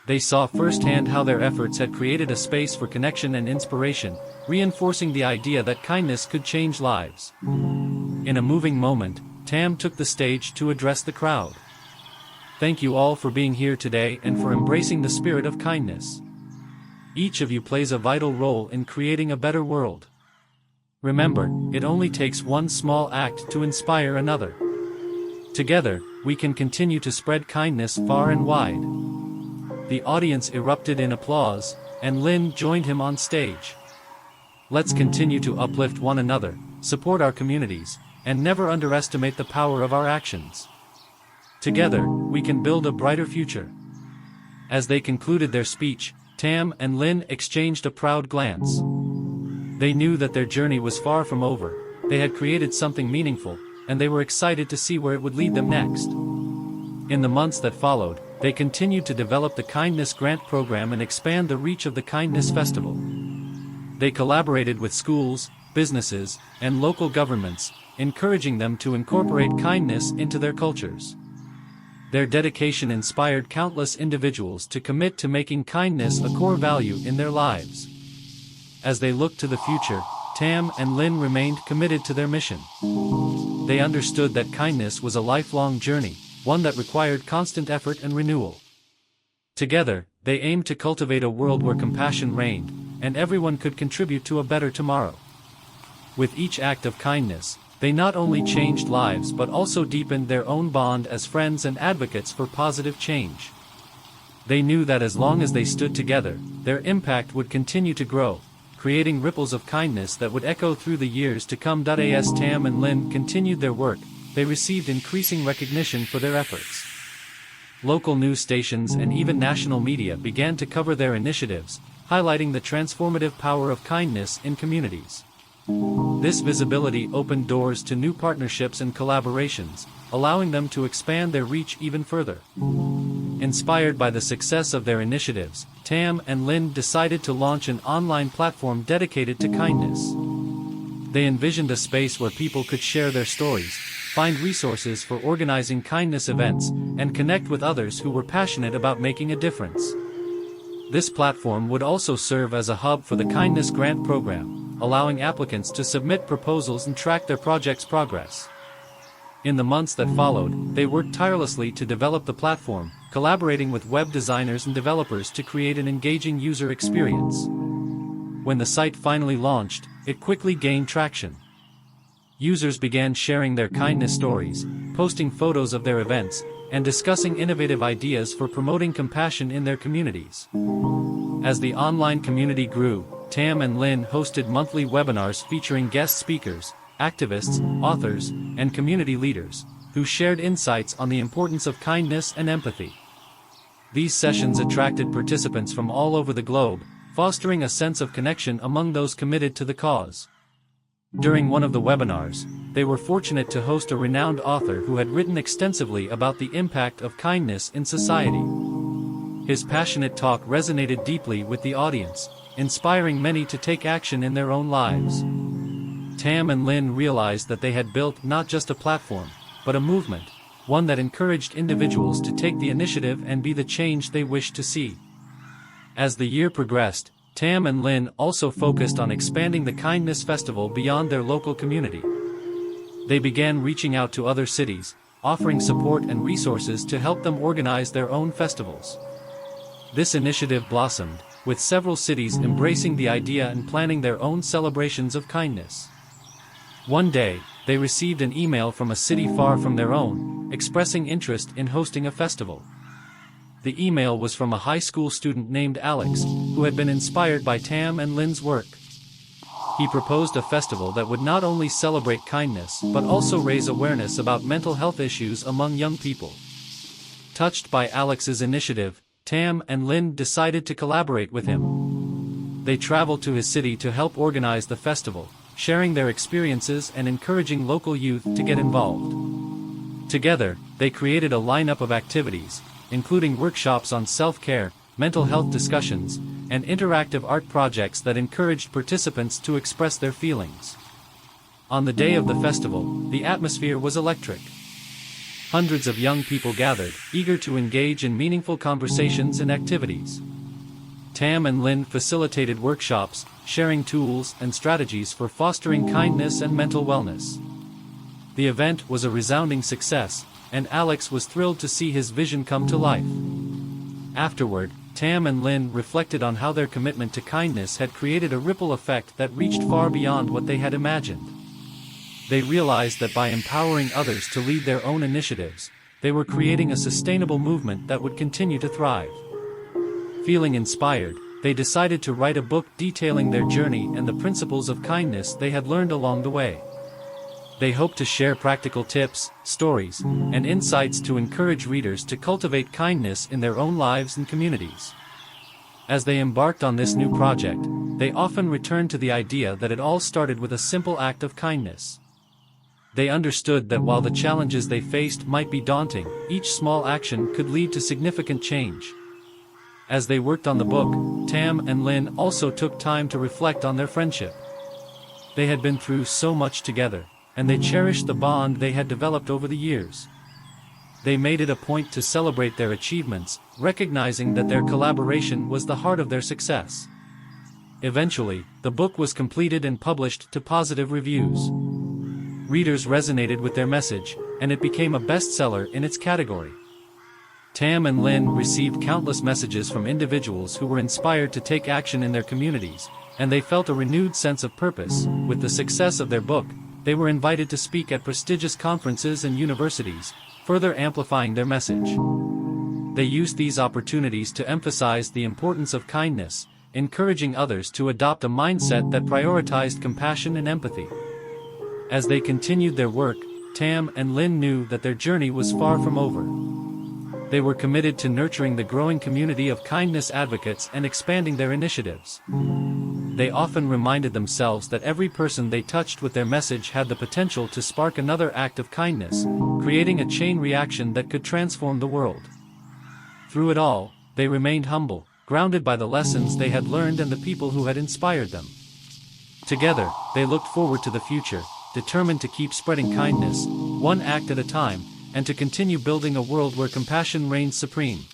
They saw firsthand how their efforts had created a space for connection and inspiration, reinforcing the idea that kindness could change lives. In a moving moment, Tam took the stage to address the crowd. Thank you all for being here today and for embracing the spirit of kindness. Each of you plays a vital role in creating a better world. Remember, it only takes one small act to inspire another. Together, we can continue to spread kindness far and wide. The audience erupted in applause, and Lin joined him on stage. Let's continue to uplift one another, support our communities, and never underestimate the power of our actions. Together, we can build a brighter future. As they concluded their speech, Tam and Lin exchanged a proud glance. They knew that their journey was far from over, they had created something meaningful, and they were excited to see where it would lead them next. In the months that followed, they continued to develop the Kindness Grant Program and expand the reach of the Kindness Festival. They collaborated with schools, businesses, and local governments, encouraging them to incorporate kindness into their cultures. Their dedication inspired countless individuals to commit to making kindness a core value in their lives. As they looked to the future, Tam and Lin remained committed to their mission. They understood that kindness was a lifelong journey, one that required constant effort and renewal. Together, they aimed to cultivate a world where compassion reigned, and everyone could contribute to a better tomorrow. With each act of kindness, they not only changed lives but also deepened their own bond as friends and advocates for positive change. They knew that as long as they stood together, their impact would continue to grow, creating ripples of kindness that would echo through the years to come. As Tam and Lin continued their work, they received increasing recognition for their efforts. Local news stations and even national media began to cover their initiatives, highlighting the transformative power of kindness in communities. This visibility opened doors to new partnerships and collaborations, allowing them to expand their reach even further. Inspired by the success of their initiatives, Tam and Lin decided to launch an online platform dedicated to kindness. They envisioned a space where people could share their stories, find resources for organizing kindness events, and connect with others who were passionate about making a difference. This platform would also serve as a hub for the Kindness Grant Program, allowing applicants to submit proposals and track their project's progress. In the months that followed, they worked tirelessly to develop the platform, collaborating with web designers and developers to create an engaging user experience. When the site finally launched, it quickly gained traction. Users began sharing their kindness stories, posting photos of their events, and discussing innovative ideas for promoting compassion in their communities. As the online community grew, Tam and Lin hosted monthly webinars featuring guest speakers, activists, authors, and community leaders, who shared insights on the importance of kindness and empathy. These sessions attracted participants from all over the globe, fostering a sense of connection among those committed to the cause. During one of the webinars, they were fortunate to host a renowned author who had written extensively about the impact of kindness in society. His passionate talk resonated deeply with the audience, inspiring many to take action in their own lives. Tam and Lin realized that they had built not just a platform, but a movement, one that encouraged individuals to take the initiative and be the change they wished to see. As the year progressed, Tam and Lin also focused on expanding the Kindness Festival beyond their local community. They began reaching out to other cities, offering support and resources to help them organize their own festivals. This initiative blossomed, with several cities embracing the idea and planning their own celebrations of kindness. One day, they received an email from a city far from their own, expressing interest in hosting a festival. The email was from a high school student named Alex, who had been inspired by Tam and Lin's work. He proposed a festival that would not only celebrate kindness but also raise awareness about mental health issues among young people. Touched by Alex's initiative, Tam and Lin decided to collaborate with him. They traveled to his city to help organize the festival, sharing their experiences and encouraging local youth to get involved. Together, they created a lineup of activities, including workshops on self-care, mental health discussions, and interactive art projects that encouraged participants to express their feelings. On the day of the festival, the atmosphere was electric. Hundreds of young people gathered, eager to engage in meaningful conversations and activities. Tam and Lin facilitated workshops, sharing tools and strategies for fostering kindness and mental wellness. The event was a resounding success, and Alex was thrilled to see his vision come to life. Afterward, Tam and Lin reflected on how their commitment to kindness had created a ripple effect that reached far beyond what they had imagined. They realized that by empowering others to lead their own initiatives, they were creating a sustainable movement that would continue to thrive. Feeling inspired, they decided to write a book detailing their journey and the principles of kindness they had learned along the way. They hoped to share practical tips, stories, and insights to encourage readers to cultivate kindness in their own lives and communities. As they embarked on this new project, they often returned to the idea that it all started with a simple act of kindness. They understood that while the challenges they faced might be daunting, each small action could lead to significant change. As they worked on the book, Tam and Lin also took time to reflect on their friendship. They had been through so much together, and they cherished the bond they had developed over the years. they made it a point to celebrate their achievements, recognizing that their collaboration was the heart of their success. Eventually, the book was completed and published to positive reviews. Readers resonated with their message, and it became a bestseller in its category. Tam and Lin received countless messages from individuals who were inspired to take action in their communities, and they felt a renewed sense of purpose. With the success of their book, they were invited to speak at prestigious conferences and universities, further amplifying their message. They used these opportunities to emphasize the importance of kindness, encouraging others to adopt a mindset that prioritized compassion and empathy. As they continued their work, Tam and Lin knew that their journey was far from over. They were committed to nurturing the growing community of kindness advocates and expanding their initiatives. They often reminded themselves that every person they touched with their message had the potential to spark another act of kindness, creating a chain reaction that could transform the world. Through it all, they remained humble, grounded by the lessons they had learned and the people who had inspired them. Together, they looked forward to the future, determined to keep spreading kindness, one act at a time, and to continue building a world where compassion reigns supreme.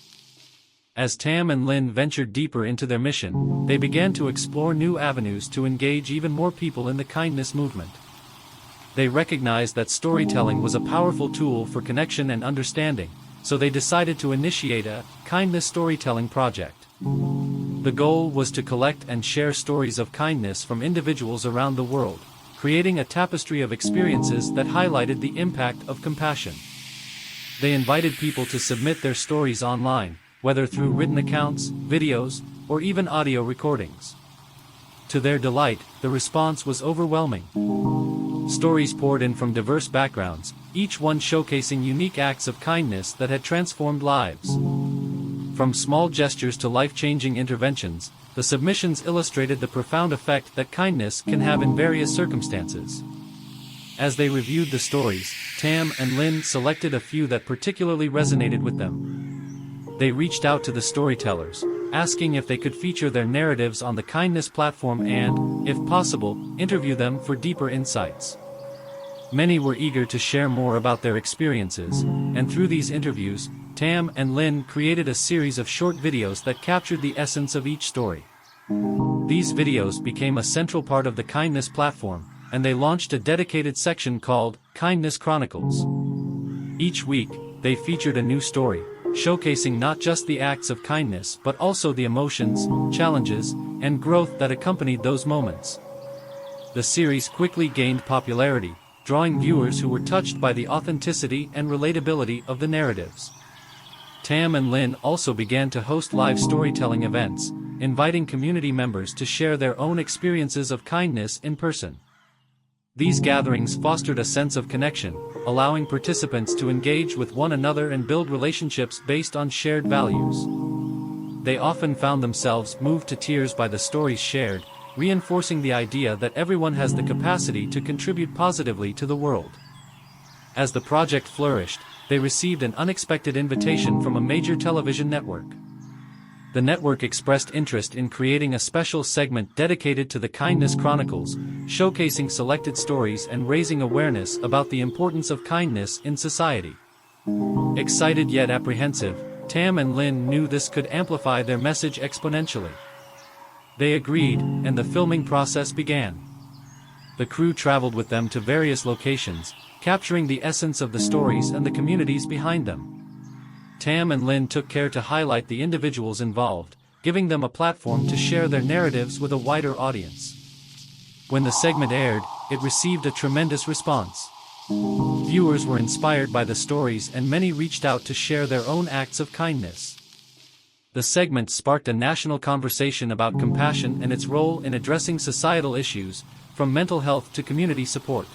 As Tam and Lin ventured deeper into their mission, they began to explore new avenues to engage even more people in the kindness movement. They recognized that storytelling was a powerful tool for connection and understanding, so they decided to initiate a kindness storytelling project. The goal was to collect and share stories of kindness from individuals around the world, creating a tapestry of experiences that highlighted the impact of compassion. They invited people to submit their stories online, whether through written accounts, videos, or even audio recordings. To their delight, the response was overwhelming. Stories poured in from diverse backgrounds, each one showcasing unique acts of kindness that had transformed lives. From small gestures to life-changing interventions, the submissions illustrated the profound effect that kindness can have in various circumstances. As they reviewed the stories, Tam and Lin selected a few that particularly resonated with them. They reached out to the storytellers, asking if they could feature their narratives on the kindness platform and, if possible, interview them for deeper insights. Many were eager to share more about their experiences, and through these interviews, Tam and Lin created a series of short videos that captured the essence of each story. These videos became a central part of the kindness platform, and they launched a dedicated section called Kindness Chronicles. Each week, they featured a new story, showcasing not just the acts of kindness but also the emotions, challenges, and growth that accompanied those moments. The series quickly gained popularity, drawing viewers who were touched by the authenticity and relatability of the narratives. Tam and Lin also began to host live storytelling events, inviting community members to share their own experiences of kindness in person. These gatherings fostered a sense of connection, allowing participants to engage with one another and build relationships based on shared values. They often found themselves moved to tears by the stories shared, reinforcing the idea that everyone has the capacity to contribute positively to the world. As the project flourished, they received an unexpected invitation from a major television network. The network expressed interest in creating a special segment dedicated to the Kindness Chronicles, showcasing selected stories and raising awareness about the importance of kindness in society. Excited yet apprehensive, Tam and Lin knew this could amplify their message exponentially. They agreed, and the filming process began. The crew traveled with them to various locations, capturing the essence of the stories and the communities behind them. Tam and Lin took care to highlight the individuals involved, giving them a platform to share their narratives with a wider audience. When the segment aired, it received a tremendous response. Viewers were inspired by the stories and many reached out to share their own acts of kindness. The segment sparked a national conversation about compassion and its role in addressing societal issues, from mental health to community support.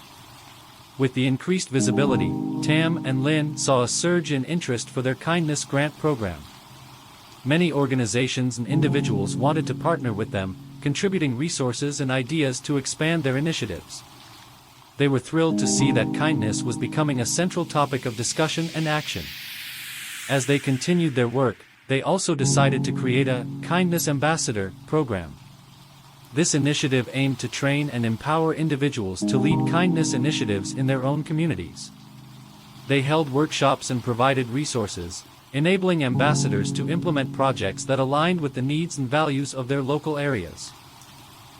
With the increased visibility, Tam and Lin saw a surge in interest for their kindness grant program. Many organizations and individuals wanted to partner with them, contributing resources and ideas to expand their initiatives. They were thrilled to see that kindness was becoming a central topic of discussion and action. As they continued their work, they also decided to create a Kindness Ambassador program. This initiative aimed to train and empower individuals to lead kindness initiatives in their own communities. They held workshops and provided resources, enabling ambassadors to implement projects that aligned with the needs and values of their local areas.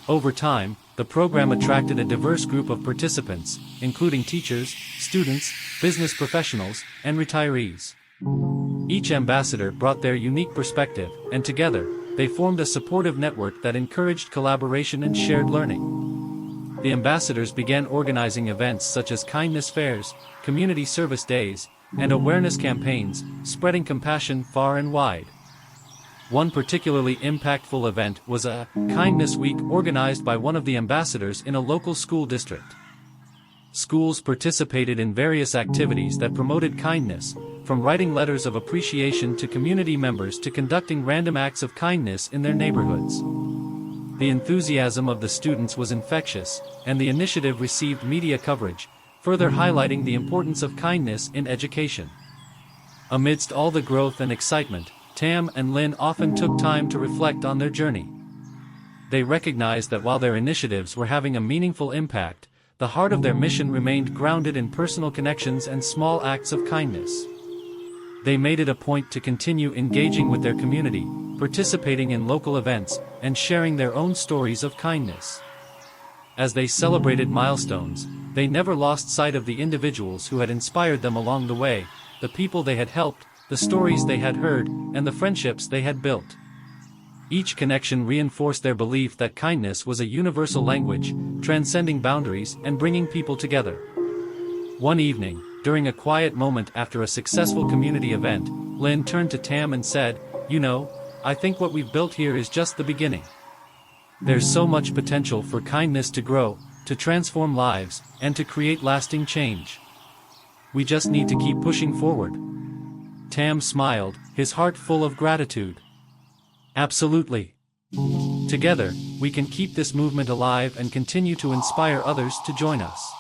Over time, the program attracted a diverse group of participants, including teachers, students, business professionals, and retirees. Each ambassador brought their unique perspective, and together, they formed a supportive network that encouraged collaboration and shared learning. The ambassadors began organizing events such as kindness fairs, community service days, and awareness campaigns, spreading compassion far and wide. One particularly impactful event was a Kindness Week organized by one of the ambassadors in a local school district. Schools participated in various activities that promoted kindness, from writing letters of appreciation to community members to conducting random acts of kindness in their neighborhoods. The enthusiasm of the students was infectious, and the initiative received media coverage, further highlighting the importance of kindness in education. Amidst all the growth and excitement, Tam and Lynn often took time to reflect on their journey. They recognized that while their initiatives were having a meaningful impact, the heart of their mission remained grounded in personal connections and small acts of kindness. They made it a point to continue engaging with their community, participating in local events, and sharing their own stories of kindness. As they celebrated milestones, they never lost sight of the individuals who had inspired them along the way, the people they had helped, the stories they had heard, and the friendships they had built. Each connection reinforced their belief that kindness was a universal language, transcending boundaries and bringing people together. One evening, during a quiet moment after a successful community event, Lynn turned to Tam and said, "You know, I think what we've built here is just the beginning. There's so much potential for kindness to grow, to transform lives, and to create lasting change. We just need to keep pushing forward." Tam smiled, his heart full of gratitude. "Absolutely. Together, we can keep this movement alive and continue to inspire others to join us.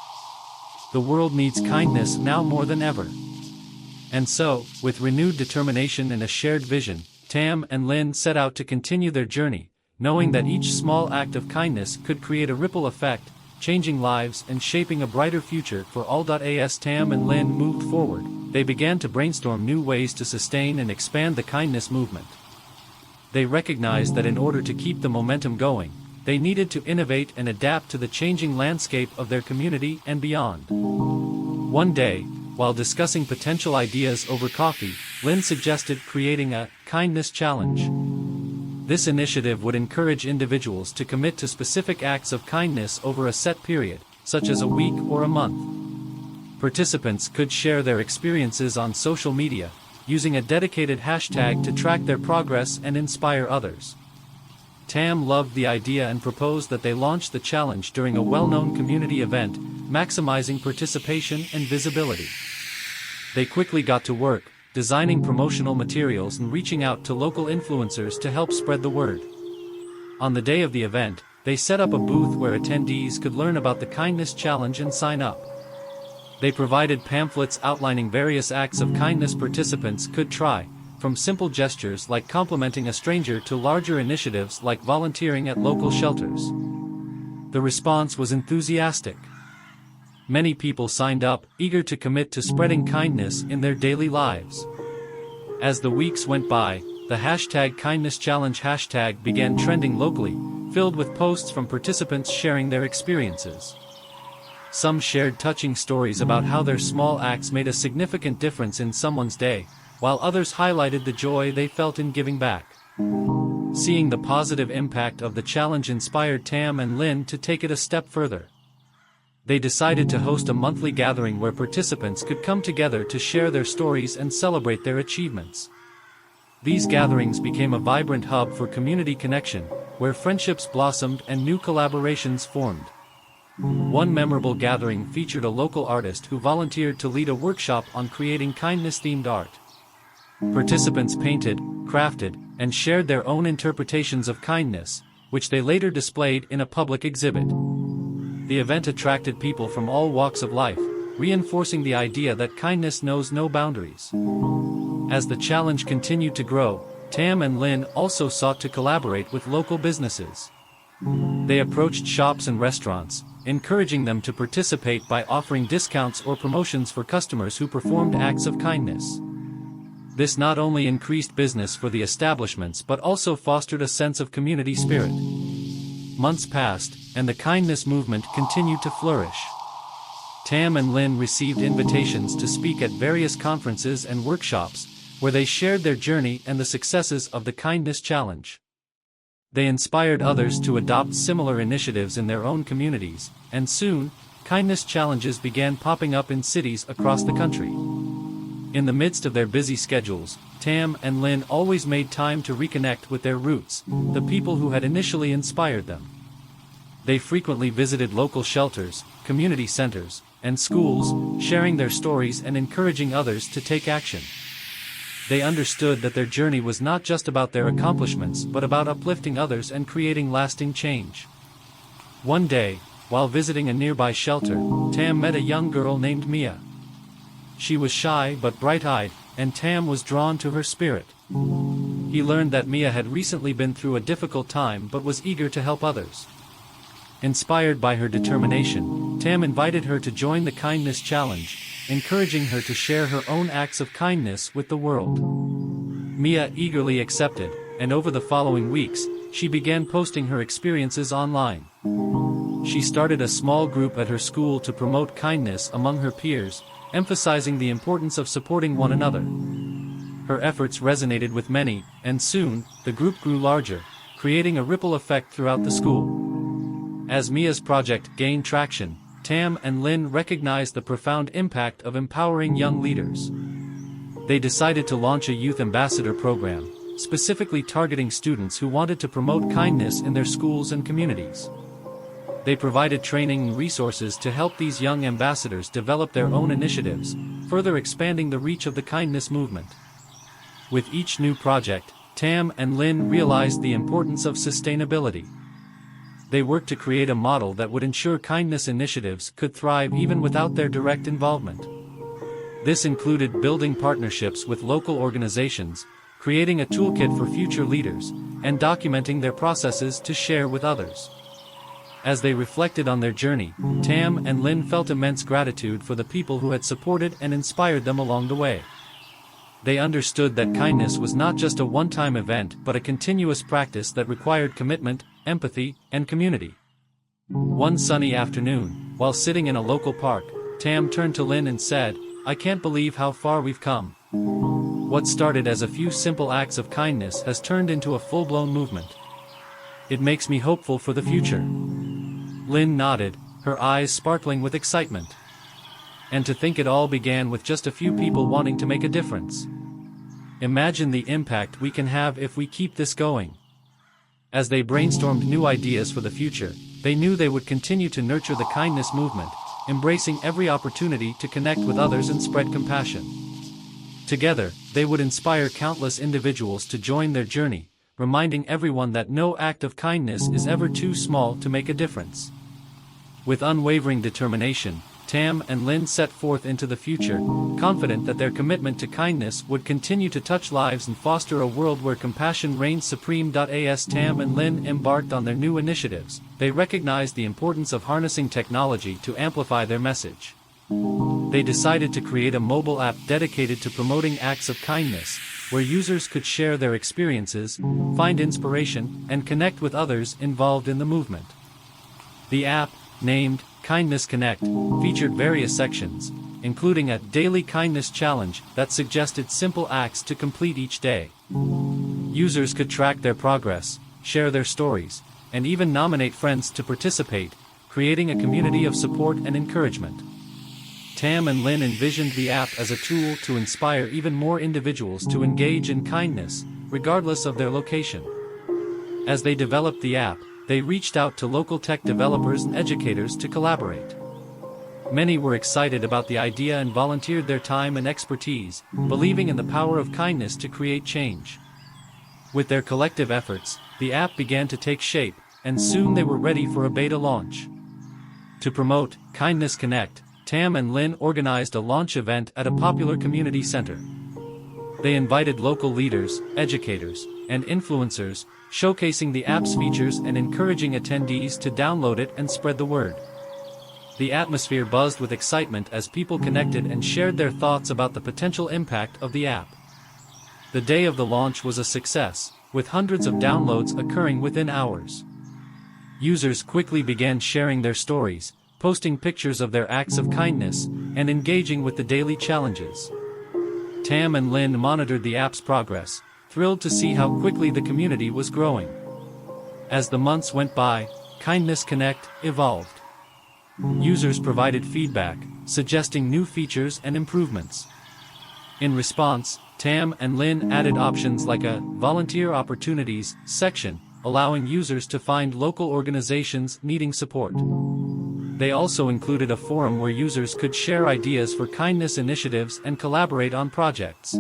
The world needs kindness now more than ever." And so, with renewed determination and a shared vision, Tam and Lynn set out to continue their journey, knowing that each small act of kindness could create a ripple effect, changing lives and shaping a brighter future for all. As Tam and Lynn moved forward, they began to brainstorm new ways to sustain and expand the kindness movement. They recognized that in order to keep the momentum going, they needed to innovate and adapt to the changing landscape of their community and beyond. One day, while discussing potential ideas over coffee, Lynn suggested creating a kindness challenge. This initiative would encourage individuals to commit to specific acts of kindness over a set period, such as a week or a month. Participants could share their experiences on social media, using a dedicated hashtag to track their progress and inspire others. Tam loved the idea and proposed that they launch the challenge during a well-known community event, maximizing participation and visibility. They quickly got to work, designing promotional materials and reaching out to local influencers to help spread the word. On the day of the event, they set up a booth where attendees could learn about the kindness challenge and sign up. They provided pamphlets outlining various acts of kindness participants could try, from simple gestures like complimenting a stranger to larger initiatives like volunteering at local shelters. The response was enthusiastic. Many people signed up, eager to commit to spreading kindness in their daily lives. As the weeks went by, the hashtag Kindness Challenge hashtag began trending locally, filled with posts from participants sharing their experiences. Some shared touching stories about how their small acts made a significant difference in someone's day, while others highlighted the joy they felt in giving back. Seeing the positive impact of the challenge inspired Tam and Lynn to take it a step further. They decided to host a monthly gathering where participants could come together to share their stories and celebrate their achievements. These gatherings became a vibrant hub for community connection, where friendships blossomed and new collaborations formed. One memorable gathering featured a local artist who volunteered to lead a workshop on creating kindness-themed art. Participants painted, crafted, and shared their own interpretations of kindness, which they later displayed in a public exhibit. The event attracted people from all walks of life, reinforcing the idea that kindness knows no boundaries. As the challenge continued to grow, Tam and Lynn also sought to collaborate with local businesses. They approached shops and restaurants, encouraging them to participate by offering discounts or promotions for customers who performed acts of kindness. This not only increased business for the establishments but also fostered a sense of community spirit. Months passed, and the kindness movement continued to flourish. Tam and Lynn received invitations to speak at various conferences and workshops, where they shared their journey and the successes of the Kindness Challenge. They inspired others to adopt similar initiatives in their own communities, and soon, kindness challenges began popping up in cities across the country. In the midst of their busy schedules, Tam and Lynn always made time to reconnect with their roots, the people who had initially inspired them. They frequently visited local shelters, community centers, and schools, sharing their stories and encouraging others to take action. They understood that their journey was not just about their accomplishments but about uplifting others and creating lasting change. One day, while visiting a nearby shelter, Tam met a young girl named Mia. She was shy but bright-eyed, and Tam was drawn to her spirit. He learned that Mia had recently been through a difficult time but was eager to help others. Inspired by her determination, Tam invited her to join the Kindness Challenge, encouraging her to share her own acts of kindness with the world. Mia eagerly accepted, and over the following weeks, she began posting her experiences online. She started a small group at her school to promote kindness among her peers, emphasizing the importance of supporting one another. Her efforts resonated with many, and soon, the group grew larger, creating a ripple effect throughout the school. As Mia's project gained traction, Tam and Lynn recognized the profound impact of empowering young leaders. They decided to launch a youth ambassador program, specifically targeting students who wanted to promote kindness in their schools and communities. They provided training and resources to help these young ambassadors develop their own initiatives, further expanding the reach of the kindness movement. With each new project, Tam and Lynn realized the importance of sustainability. They worked to create a model that would ensure kindness initiatives could thrive even without their direct involvement. This included building partnerships with local organizations, creating a toolkit for future leaders, and documenting their processes to share with others. As they reflected on their journey, Tam and Lynn felt immense gratitude for the people who had supported and inspired them along the way. They understood that kindness was not just a one-time event but a continuous practice that required commitment, empathy, and community. One sunny afternoon, while sitting in a local park, Tam turned to Lynn and said, "I can't believe how far we've come. What started as a few simple acts of kindness has turned into a full-blown movement. It makes me hopeful for the future." Lynn nodded, her eyes sparkling with excitement. And to think it all began with just a few people wanting to make a difference. Imagine the impact we can have if we keep this going. As they brainstormed new ideas for the future, they knew they would continue to nurture the kindness movement, embracing every opportunity to connect with others and spread compassion. Together, they would inspire countless individuals to join their journey, reminding everyone that no act of kindness is ever too small to make a difference. With unwavering determination, Tam and Lynn set forth into the future, confident that their commitment to kindness would continue to touch lives and foster a world where compassion reigns supreme. As Tam and Lynn embarked on their new initiatives, they recognized the importance of harnessing technology to amplify their message. They decided to create a mobile app dedicated to promoting acts of kindness, where users could share their experiences, find inspiration, and connect with others involved in the movement. The app, named Kindness Connect, featured various sections, including a daily kindness challenge that suggested simple acts to complete each day. Users could track their progress, share their stories, and even nominate friends to participate, creating a community of support and encouragement. Tam and Lynn envisioned the app as a tool to inspire even more individuals to engage in kindness, regardless of their location. As they developed the app, they reached out to local tech developers and educators to collaborate. Many were excited about the idea and volunteered their time and expertise, believing in the power of kindness to create change. With their collective efforts, the app began to take shape, and soon they were ready for a beta launch. To promote Kindness Connect, Tam and Lynn organized a launch event at a popular community center. They invited local leaders, educators, and influencers, showcasing the app's features and encouraging attendees to download it and spread the word. The atmosphere buzzed with excitement as people connected and shared their thoughts about the potential impact of the app. The day of the launch was a success, with hundreds of downloads occurring within hours. Users quickly began sharing their stories, posting pictures of their acts of kindness, and engaging with the daily challenges. Tam and Lynn monitored the app's progress, thrilled to see how quickly the community was growing. As the months went by, Kindness Connect evolved. Users provided feedback, suggesting new features and improvements. In response, Tam and Lynn added options like a volunteer opportunities section, allowing users to find local organizations needing support. They also included a forum where users could share ideas for kindness initiatives and collaborate on projects.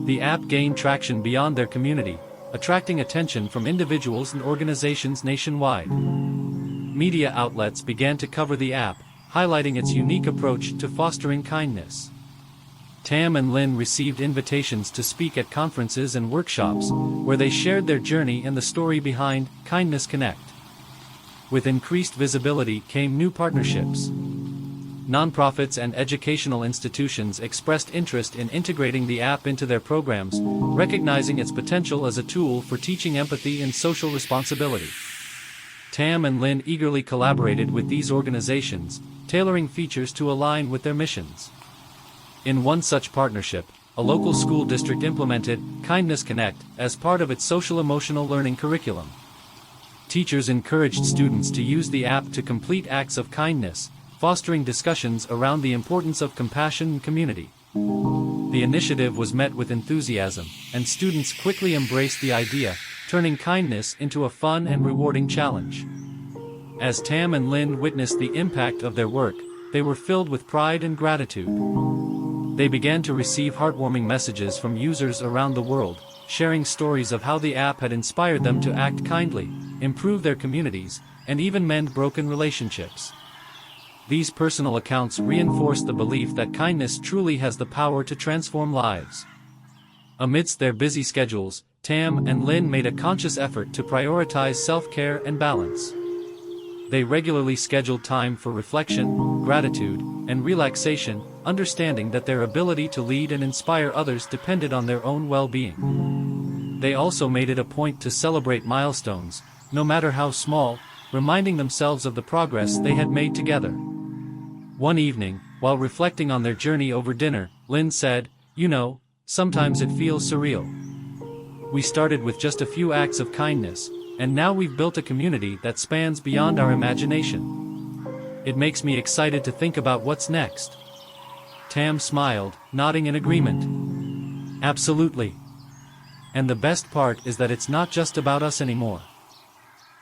The app gained traction beyond their community, attracting attention from individuals and organizations nationwide. Media outlets began to cover the app, highlighting its unique approach to fostering kindness. Tam and Lynn received invitations to speak at conferences and workshops, where they shared their journey and the story behind Kindness Connect. With increased visibility came new partnerships. Nonprofits and educational institutions expressed interest in integrating the app into their programs, recognizing its potential as a tool for teaching empathy and social responsibility. Tam and Lynn eagerly collaborated with these organizations, tailoring features to align with their missions. In one such partnership, a local school district implemented Kindness Connect as part of its social-emotional learning curriculum. Teachers encouraged students to use the app to complete acts of kindness, fostering discussions around the importance of compassion and community. The initiative was met with enthusiasm, and students quickly embraced the idea, turning kindness into a fun and rewarding challenge. As Tam and Lynn witnessed the impact of their work, they were filled with pride and gratitude. They began to receive heartwarming messages from users around the world, sharing stories of how the app had inspired them to act kindly, improve their communities, and even mend broken relationships. These personal accounts reinforced the belief that kindness truly has the power to transform lives. Amidst their busy schedules, Tam and Lynn made a conscious effort to prioritize self-care and balance. They regularly scheduled time for reflection, gratitude, and relaxation, understanding that their ability to lead and inspire others depended on their own well-being. They also made it a point to celebrate milestones, no matter how small, reminding themselves of the progress they had made together. One evening, while reflecting on their journey over dinner, Lynn said, "You know, sometimes it feels surreal. We started with just a few acts of kindness, and now we've built a community that spans beyond our imagination. It makes me excited to think about what's next." Tam smiled, nodding in agreement. "Absolutely. And the best part is that it's not just about us anymore.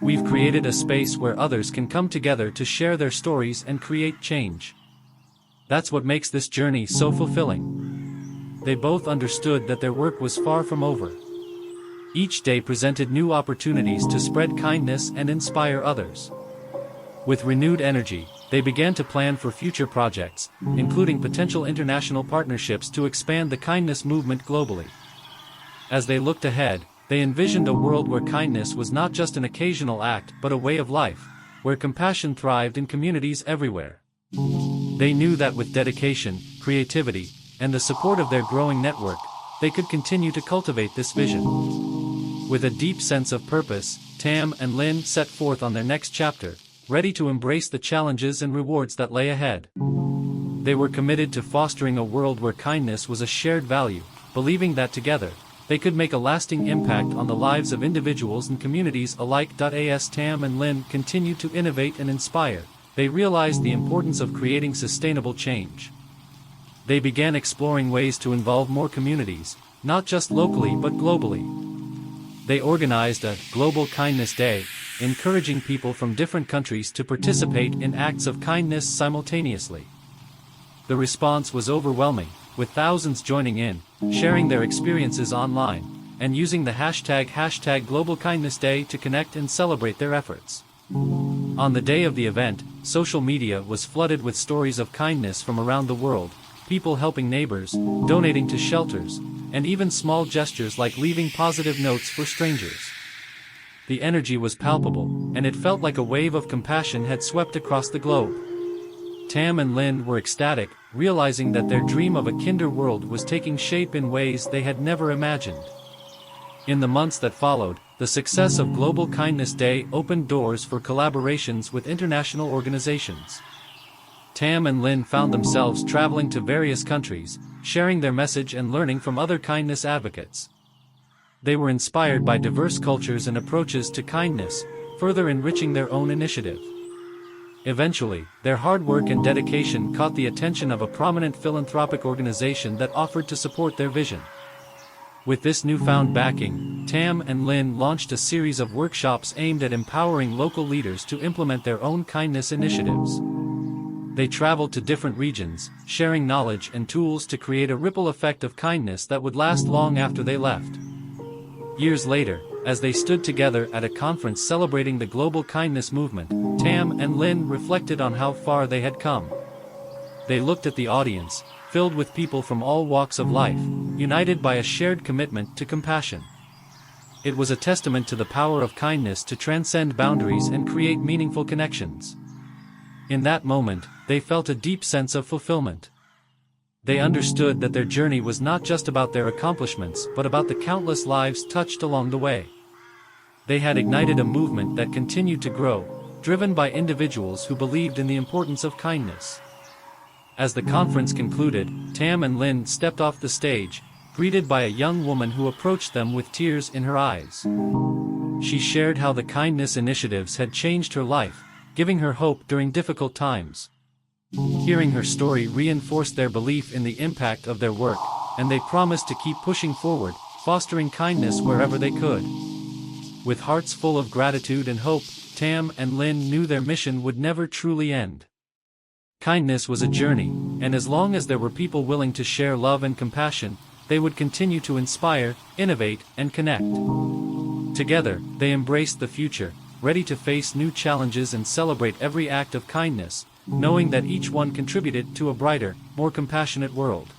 We've created a space where others can come together to share their stories and create change. That's what makes this journey so fulfilling." They both understood that their work was far from over. Each day presented new opportunities to spread kindness and inspire others. With renewed energy, they began to plan for future projects, including potential international partnerships to expand the kindness movement globally. As they looked ahead, they envisioned a world where kindness was not just an occasional act but a way of life, where compassion thrived in communities everywhere. They knew that with dedication, creativity, and the support of their growing network, they could continue to cultivate this vision. With a deep sense of purpose, Tam and Lynn set forth on their next chapter, ready to embrace the challenges and rewards that lay ahead. They were committed to fostering a world where kindness was a shared value, believing that together, they could make a lasting impact on the lives of individuals and communities alike. As Tam and Lynn continued to innovate and inspire, they realized the importance of creating sustainable change. They began exploring ways to involve more communities, not just locally but globally. They organized a Global Kindness Day, encouraging people from different countries to participate in acts of kindness simultaneously. The response was overwhelming, with thousands joining in, sharing their experiences online, and using the hashtag Global Kindness Day to connect and celebrate their efforts. On the day of the event, social media was flooded with stories of kindness from around the world, people helping neighbors, donating to shelters, and even small gestures like leaving positive notes for strangers. The energy was palpable, and it felt like a wave of compassion had swept across the globe. Tam and Lin were ecstatic, realizing that their dream of a kinder world was taking shape in ways they had never imagined. In the months that followed, the success of Global Kindness Day opened doors for collaborations with international organizations. Tam and Lin found themselves traveling to various countries, sharing their message and learning from other kindness advocates. They were inspired by diverse cultures and approaches to kindness, further enriching their own initiative. Eventually, their hard work and dedication caught the attention of a prominent philanthropic organization that offered to support their vision. With this newfound backing, Tam and Lin launched a series of workshops aimed at empowering local leaders to implement their own kindness initiatives. They traveled to different regions, sharing knowledge and tools to create a ripple effect of kindness that would last long after they left. Years later, as they stood together at a conference celebrating the global kindness movement, Tam and Lin reflected on how far they had come. They looked at the audience, filled with people from all walks of life, united by a shared commitment to compassion. It was a testament to the power of kindness to transcend boundaries and create meaningful connections. In that moment, they felt a deep sense of fulfillment. They understood that their journey was not just about their accomplishments but about the countless lives touched along the way. They had ignited a movement that continued to grow, driven by individuals who believed in the importance of kindness. As the conference concluded, Tam and Lin stepped off the stage, greeted by a young woman who approached them with tears in her eyes. She shared how the kindness initiatives had changed her life, giving her hope during difficult times. Hearing her story reinforced their belief in the impact of their work, and they promised to keep pushing forward, fostering kindness wherever they could. With hearts full of gratitude and hope, Tam and Lin knew their mission would never truly end. Kindness was a journey, and as long as there were people willing to share love and compassion, they would continue to inspire, innovate, and connect. Together, they embraced the future, ready to face new challenges and celebrate every act of kindness, knowing that each one contributed to a brighter, more compassionate world.